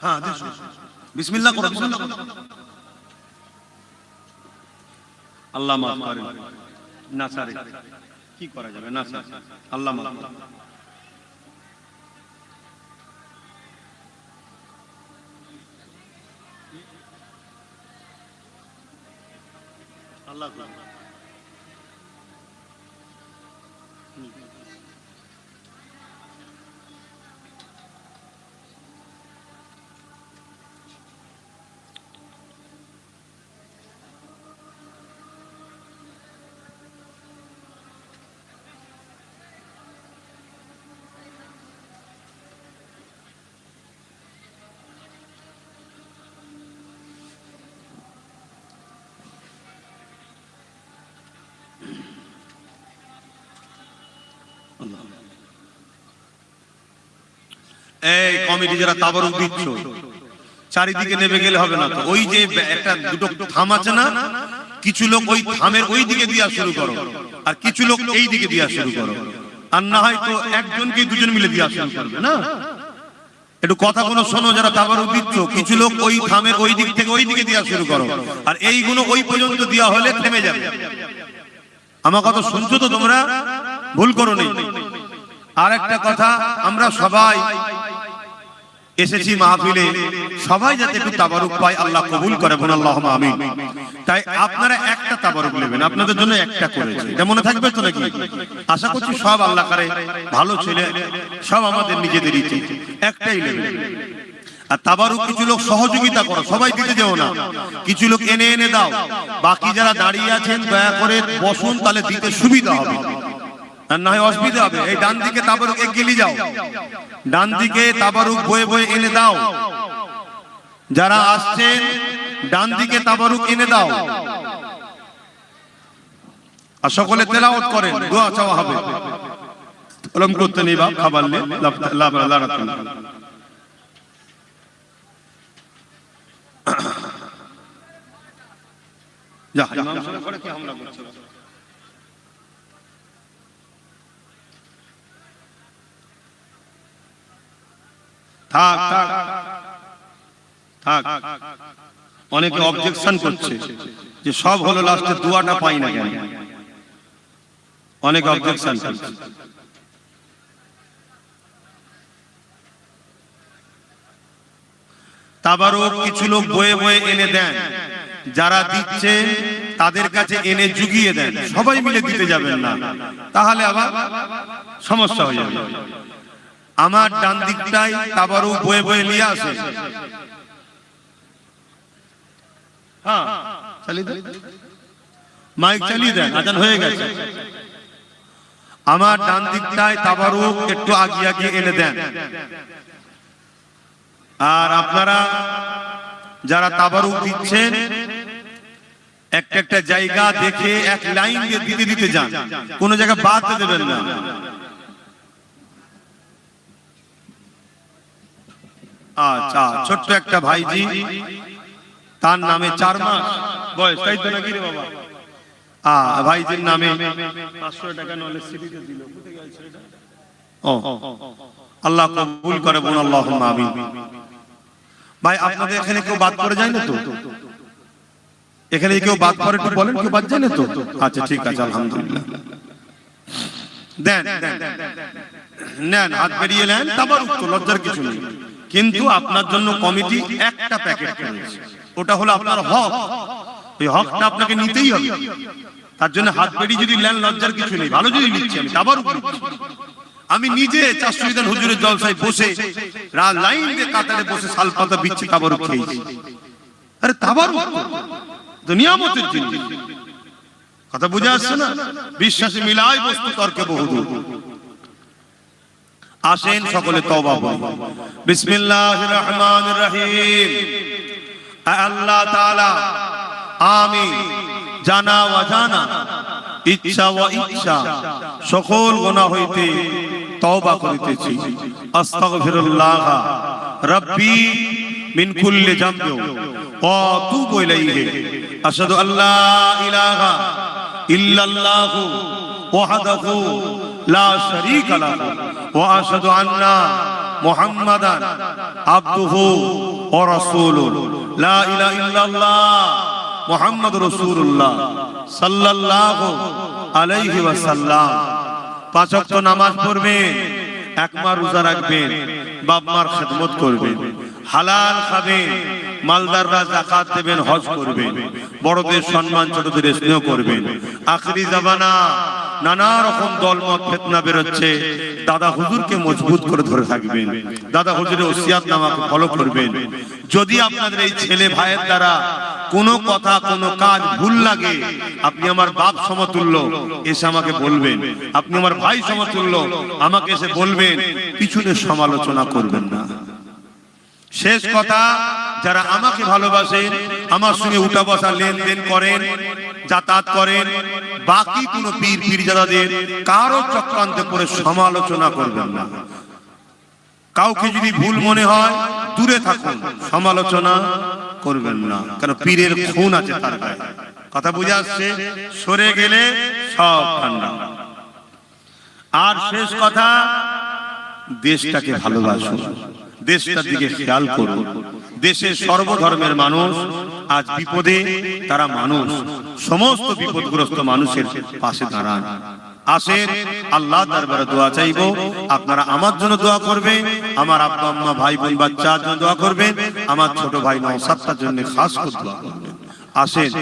হ্যাঁ বিসমিল্লাহ করো, বিসমিল্লাহ করো। আল্লাহ মাফ করেন, না সারে কি করা যাবে, না স্যার আল্লাহ মাফ করেন। আল্লাহ এই কমিটি যারা তাবারুক দিচ্ছ, চারিদিকে নেমে গেলে হবে না তো, ওই যে একটা দুটো থাম আছে না, কিছু লোক ওই থামের ওই দিকে দিয়া শুরু করো, আর কিছু লোক এই দিকে দিয়া শুরু করো, আর না হয় তো একজনকে দুজন মিলে দিয়া শুরু করবে না। একটু কথা কোনো শোনো, যারা তাবারুক দিচ্ছ, কিছু লোক ওই থামের ওই দিক থেকে ওই দিকে দিয়া শুরু করো, আর এইগুলো ওই পর্যন্ত দেওয়া হলে থেমে যাবে। আমার কথা শুনছো তো তোমরা? ভুল করো নি। আর একটা কথা, আমরা সবাই এসেছি মাহফিলে, সবাই যাতে একটু তাবারুক পায়, আল্লাহ কবুল করে, বলুন আল্লাহুম্মা আমিন। তাই আপনারা একটা তাবারুক নেবেন, আপনাদের জন্য একটা করেছে, এটা মনে থাকবে তো নাকি? আশা করছি সব আল্লাহ করে ভালো ছেলে, সব আমাদের নিজেদেরই, একটাই নেবেন। আর তাবারুক কিছু লোক সহযোগিতা করো, সবাই দিতে যেও না, কিছু লোক এনে এনে দাও। বাকি যারা দাঁড়িয়ে আছেন দয়া করে বসুন, তাহলে দিতে সুবিধা হবে, আর না হয় অসুবিধা হবে। এই ডান দিকে তাবারুক এগিয়ে যাও, ডান দিকে তাবারুক বয়ে বয়ে এনে দাও। যারা আসছেন ডান দিকে তাবারুক এনে দাও, আর সকলে তেলাওয়াত করেন, দোয়া চাওয়া হবে। কলম করতে নেই বাপ, খাবার লে যা ইমাম সাহেব করে কি হামলা করছে। থাক থাক থাক, অনেকে অবজেকশন করছে যে সব হলো, লাস্টে দোয়াটা পাই না কেন, অনেকে অবজেকশন করছে। তাবারুক কিছু লোক বয়ে বয়ে এনে দেন, যারা দিচ্ছে তাদের কাছে এনে জুগিয়ে দেন, সবাই মিলে দিতে যাবেন না, তাহলে আবার সমস্যা হয়ে যাবে। আমার ডান দিকটাই তাবারুক বয়ে বয়ে নিয়ে আসে, হ্যাঁ চালিয়ে দেন, মাইক চালিয়ে দেন, আজান হয়ে গেছে। আমার ডান দিকটায় তাবারুক একটু আগিয়ে আগিয়ে এনে দেন। আর আপনারা যারা তাবারুক দিচ্ছেন একটা একটা জায়গা দেখে এক লাইন দিয়ে দিতে দিতে যান, কোন জায়গা বাদ দেবেন না। আচ্ছা, ছোট্ট একটা ভাইজি, তার নামে 4 মাস বয়স, তাই তো নাকি রে বাবা? ভাইজির নামে 500 টাকা নলেজ সিটিতে দিল, কোথায় গেল সেটা? ও আল্লাহ কবুল করে, বোন আল্লাহুম্মা আমিন। ভাই আপনাদের এখানে কেউ বাদ করে যায় না তো? এখানে কেউ বাদ করে একটু বলেন, কেউ বাদ যায় না তো? আচ্ছা ঠিক আছে, আলহামদুলিল্লাহ। দেন নেন, হাত বেরিয়ে নেন, তাবারুক তো লজ্জার কিছু নেই। কিন্তু আপনার জন্য কমিটি একটা প্যাকেট করেছে, ওটা হলো আপনার হক, ওই হকটা আপনাকে নিতেই হবে। তার জন্য হাত বেরিয়ে যদি নেন, লজ্জার কিছু নেই। ভালো যদি নিচ্ছি, আমি তাবারুক নিচ্ছি। আমি নিজে 4 শহীদান হুজুরের জলসায় বসে লাইন দিয়ে কাতারে বসে শালপাতা বিচ্ছি তাবারুক খেয়েছি। আরে তাবারুক তো নিয়ামতের জিনিস, কথা বুঝে আসছে না? বিশ্বাসে মিলায় বস্তু তর্কে বহুদূর। আসেন সকলে তওবা করি। বিসমিল্লাহির রহমানির রহিম। আল্লাহ তাআলা আমি জানা অজানা, ইচ্ছা ও ইচ্ছা সকল গুনাহ হইতে তওবা করিতেছি। আস্তাগফিরুল্লাহ রাব্বি মিন কুল্লি যামবি ওয়া আতুবু ইলাইহি। আশহাদু আল্লা ইলাহা ইল্লাল্লাহু ওয়াহদাহু লা শারীকা লাহু ওয়া আশহাদু আন্না মুহাম্মাদান আবদুহু ওয়া রাসূলুহু। লা ইলাহা ইল্লাল্লাহ মুহাম্মাদুর রাসূলুল্লাহ সাল্লাল্লাহু আলাইহি ওয়াসাল্লাম। 5 ওয়াক্ত নামাজ পড়বেন, 1 মাস রোজা রাখবেন, বাপ মার খেদমত করবেন, হালাল খাবেন, মালদাররা যাকাত দেবেন, হজ করবেন, বড়দের সম্মান ছোটদের স্নেহ করবেন। আখিরি জামানা নানা রকম দলমত ফিতনা বেরোচ্ছে, দাদা হুজুরকে মজবুত করে ধরে থাকবেন, দাদা হুজুরের ওসিয়াত নামাকে ফলো করবেন। যদি আপনাদের এই ছেলে ভাইয়ের দ্বারা কোনো কথা কোনো কাজ ভুল লাগে, আপনি আমার বাপ সমতুল্য, এসে আমাকে বলবেন। আপনি আমার ভাই সমতুল্য, আমাকে এসে বলবেন, পিছনে সমালোচনা করবেন না। শেষ কথা, যারা আমাকে ভালোবাসেন, আমার সঙ্গে উঠা বসা লেনদেন করেন, যাতায়াত করেন, বাকি কোন পীর পীরজাদাদের কারো চক্রান্তে পড়ে সমালোচনা করবেন না। কাউকে যদি ভুল মনে হয় দূরে থাকুন, সমালোচনা করবেন না, কারণ পীরের খুন আছে তার গায়ে। কথা বুঝে আসছে? সরে গেলে সব ঠান্ডা। আর শেষ কথা, দেশটাকে ভালোবাসুন, দেশটার দিকে খেয়াল করুন। দেশের সর্বধর্মের মানুষ আজ বিপদে, তারা মানুষ, সমস্ত বিপদগ্রস্ত মানুষের পাশে দাঁড়ান। আসেন আল্লাহ দরবারে দোয়া চাইবো। আপনারা আমার জন্য দোয়া করবেন, আমার আব্বা আম্মা ভাই বোন বাচ্চার জন্য দোয়া করবেন, আমার ছোট ভাই নওশাদটার জন্য খাস করে দোয়া করবেন। আসেন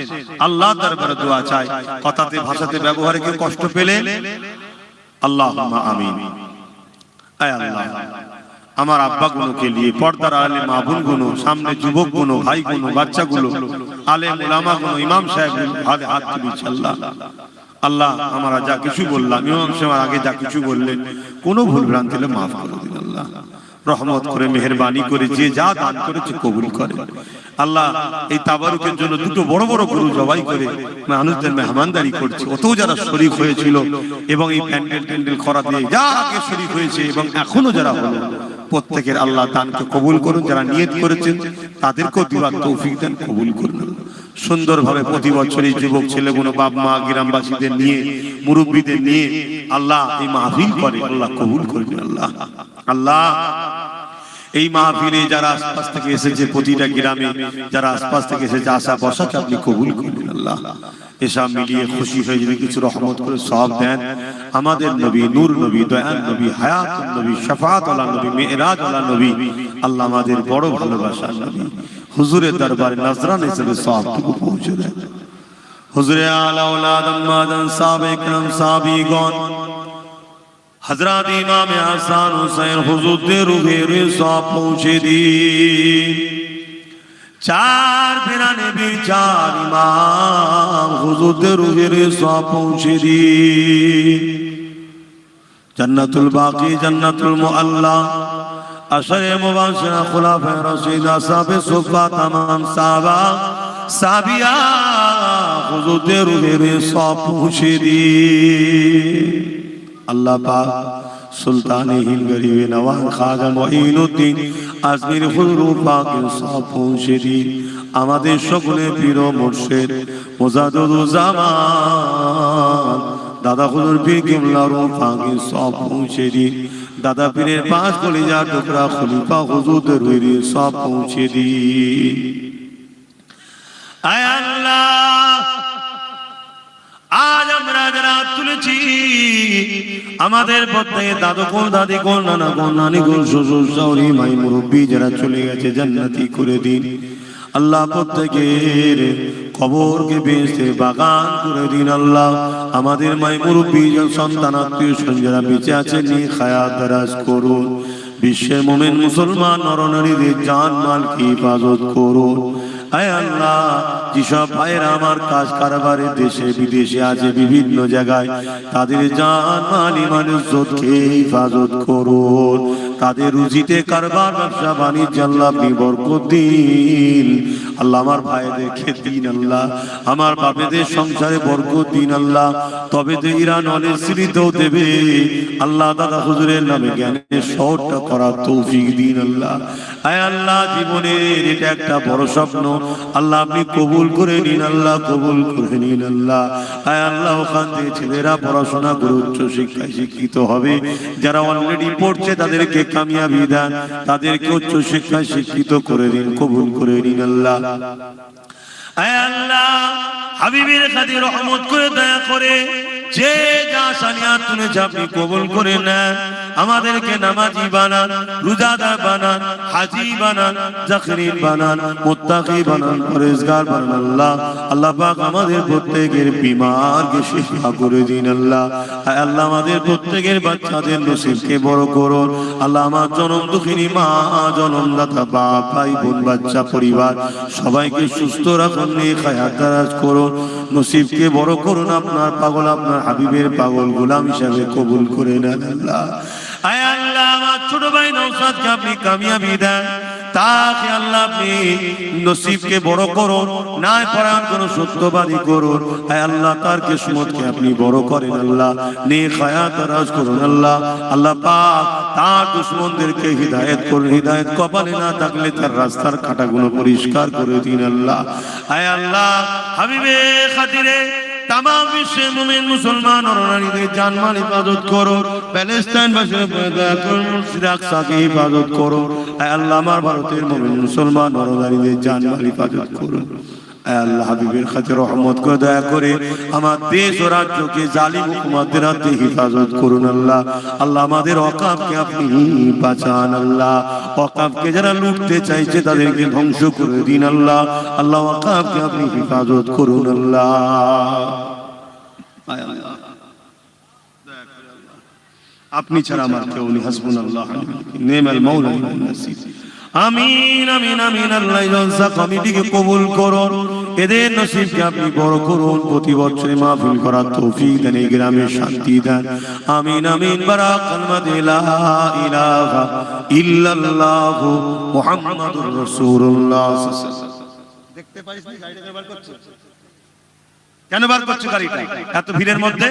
আল্লাহ দরবারে দোয়া চাই। কথাতে ভাষাতে ব্যবহারে কেউ কষ্ট পেলে আল্লাহুম্মা আমিন। আয় আল্লাহ, আমার আব্বা গুলোকে নিয়ে, পর্দার আলে মা বোন গুলো, সামনে যুবক গুলো, ভাই গুলো, বাচ্চা গুলো, আলেম উলামা গুলো, ইমাম সাহেব ভাবে হাত তুলেছি। আল্লাহ আল্লাহ আমরা যা কিছু বললাম, ইমাম সাহেব আগে যা কিছু বললেন, কোনো ভুল ভ্রান্তি হলে মাফ করে দিন। আল্লাহ রহমত করে মেহেরবানি করে যে যা দান করেছে কবুল করে। আল্লাহ এই তাবারুকের জন্য দুটো বড় বড় গরু জবাই করে মানুষদের মেহমানদারি করছে, অত যারা শরীক হয়েছিল এবং এই প্যান্ডেল করা দিয়ে যা আগে শরীক হয়েছে এবং এখনো যারা হলো, প্রত্যেকের আল্লাহ দানকে কবুল করুন। যারা নিয়ত করেছেন তাদেরকেও দিবার তৌফিক দেন, কবুল করুন। সুন্দরভাবে প্রতি বছর এই যুবক ছেলেগুলো বাপ মা গ্রামবাসীদের নিয়ে মুরব্বীদের নিয়ে আল্লাহ এই মাহফিল করে, আল্লাহ কবুল করুন। আল্লাহ আল্লাহ এই মাহফিলে যারা আশপাশ থেকে এসেছে, প্রতিটা গ্রামে যারা আশপাশ থেকে এসেছে, আশা বসাকে আপনি কবুল করুন। আল্লাহ এসব মিলিয়ে খুশি হয়ে যদি কিছু রহমত করে সব দেন, আমাদের নবী, নূর নবী, দয়ান নবী, হায়াতুন নবী, শাফাআত ওয়ালা নবী, মেরাজ ওয়ালা নবী, আল্লাহ আমাদের বড় ভালোবাসার নবী হুজুরের দরবারে নজরান হিসেবে সবটুকু পৌঁছে দেন। হুজুরে আলা ওলাদ আম্মাদান সাহাবায়ে کرام সাহাবীগণ, হযরত ইমাম হাসান হুসাইন হুজুরদের রূহের সব পৌঁছে দিন। চার বেরানে বীর চার ইমাম হুজুরদের রূহের সব পৌঁছে দিন। জান্নাতুল বাকি, জান্নাতুল মুআল্লা, আশরে মুবাশশিরা, খুলাফায়ে রাশিদিন, আসহাবে সুফফা, तमाम সাহাবা সাহাবিয়া হুজুরদের রূহের সব পৌঁছে দিন। আল্লাহ পাক সুলতান হিন্দ গরিবে নওয়াজ খাজা মুঈনুদ্দিন আজমির হুজুর পাকের সব পৌঁছে দিন। আমাদের সকলের পীর মুর্শিদ মুজাদ্দিদুজ্জামান দাদা হুজুর পীর কিবলার পাকের সব পৌঁছে দিন। দাদা পীরের পাঁচ কলিজার টুকরা খলিফা হুজুরদের রূহে সব পৌঁছে দিন। আয় আল্লাহ, আজ আমরা যারা তুলেছি আমাদের প্রত্যেক দাদু কোন, দাদি কোন, নানা কোন, নানি কোন, শ্বশুর শাশুড়ি, মাই মুরব্বী যারা চলে গেছে জান্নাতি করে দিন। আল্লাহ প্রত্যেকের কবরকে বেহেশতে বাগান করে দিন। আল্লাহ আমাদের মাই মুরব্বী সন্তান আত্মীয় স্বজন যারা বেঁচে আছেন নিয়ে হায়াত দারাজ করুন। বিশ্বের মুমিন মুসলমান নরনারীদের জান মালকে হেফাজত করুন। আয় আল্লাহ, যেসব ভাইয়েরা আমার কাজ কারবারে দেশে বিদেশে আছে বিভিন্ন জায়গায়, তাদের জান মাল ইমান ইজ্জতকে হেফাজত করুন। তাদের রুজিতে কারবার ব্যবসা বাণিজ্য আল্লাহ আপনি বরকত দিন। আল্লাহ আমার ভাইদেরকে দিন, আল্লাহ আমার বাপেদের সংসারে বরকত দিন। আল্লাহ তবে তো ইরান অনেক স্মৃতিও দেবে। আল্লাহ দাদা হুজুরের নামে জ্ঞানের শহরটা করার তৌফিক দিন। আল্লাহ আয় আল্লাহ, জীবনের এটা একটা বড় স্বপ্ন, আল্লাহ আপনি কবুল করে নিন। আল্লাহ কবুল করে নিন। আল্লাহ আয় আল্লাহ, ওখান থেকে ছেলেরা পড়াশোনা করে উচ্চ শিক্ষায় শিক্ষিত হবে। যারা অলরেডি পড়ছে তাদেরকে কামিয়াবি দেন, তাদেরকে উচ্চ শিক্ষায় শিক্ষিত করে দিন, কবুল করে নিন। আল্লাহ আয় আল্লাহ, হাবিবের খাতির রহমত করে দয়া করে যে যা সানিয়াত তুলেছে আপনি কবুল করে নেন। আমাদেরকে নামাজি বানান, রোজাদার বানান, হাজি বানান, জাকিরিন বানান, মুত্তাকি বানান, পরেজগার বানান। আল্লাহ আল্লাহ পাক আমাদের প্রত্যেকের বিমারকে শিফা করে দিন। আল্লাহ আল্লাহ আমাদের প্রত্যেকের বাচ্চাদের নসিবকে বড় করুন। আল্লাহ আমার জনম দুঃখিনী মা, জনমদাতা বাপ, ভাই বোন, বাচ্চা, পরিবার সবাইকে সুস্থ রাখুন, নেক হায়াত দারাজ করুন, নসিবকে বড় করুন। আপনার পাগল, আপনার হাবিবের পাগল গোলাম হিসাবে কবুল করে নেন। আল্লাহ আয় আল্লাহ, আমার ছোট ভাই নওশাদকে আপনি কামিয়াবি দেন, তাকে আল্লাহ আপনি নসিবকে বড় করুন, নাই পরায়ণ কোন সত্যবাদী করুন। আয় আল্লাহ তার কিসমতকে আপনি বড় করেন। আল্লাহ নেক হায়াত দারাজ করুন। আল্লাহ আল্লাহ পাক তার দুশমনদেরকে হিদায়াত করুন, হিদায়াত কপালে না থাকলে তার রাস্তার কাঁটাগুলো পরিষ্কার করে দিন। আল্লাহ আয় আল্লাহ, হাবিবের খাতিরে तमाम विश्व मुमिन मुसलमान और नारीদের জানমাল হিফাজত করো। প্যালেস্টাইন বাসীর দয়া করুন, মসজিদ আকসাকে হিফাজত করো। আয় আল্লাহ আমার ভারতের মুমিন মুসলমান और নারীদের জানমাল হিফাজত করুন। আয় আল্লাহ হাবিবের খাতির রহমত করে দয়া করে আমার দেশ ও রাজ্যকে জালিম হুকুমতের হাত থেকে হিফাজত করুন। আল্লাহ আল্লাহ আমাদের ওয়াকাফকে আপনি বাঁচান। আল্লাহ ওয়াকাফকে যারা লুটতে চাইছে তাদেরকে ধ্বংস করে দিন। আল্লাহ আল্লাহ ওয়াকাফকে আপনি হিফাজত করুন। আল্লাহ আয় আল্লাহ আপনি ছাড়া আমার কেউ নেই। হাসবুনাল্লাহ নি'মাল মাওলা ওয়া নি'মান নাসির। আমিন আমিন আমিন। আল্লাহ কমিটিকে কবুল করুন। এদের নসিবকে আপনি বড় করুন, প্রতি বছরে মাহফিল করার তৌফিক দেন, এই গ্রামে শান্তি দেন। আমিন আমিন। বারাক কালিমাতি লা ইলাহা ইল্লাল্লাহ মুহাম্মাদুর রাসূলুল্লাহ। দেখতে পাইস নি গাড়িটা বার করছে? কেন বার করছো গাড়িটা এত ভিড়ের মধ্যে?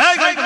এই গাড়িটা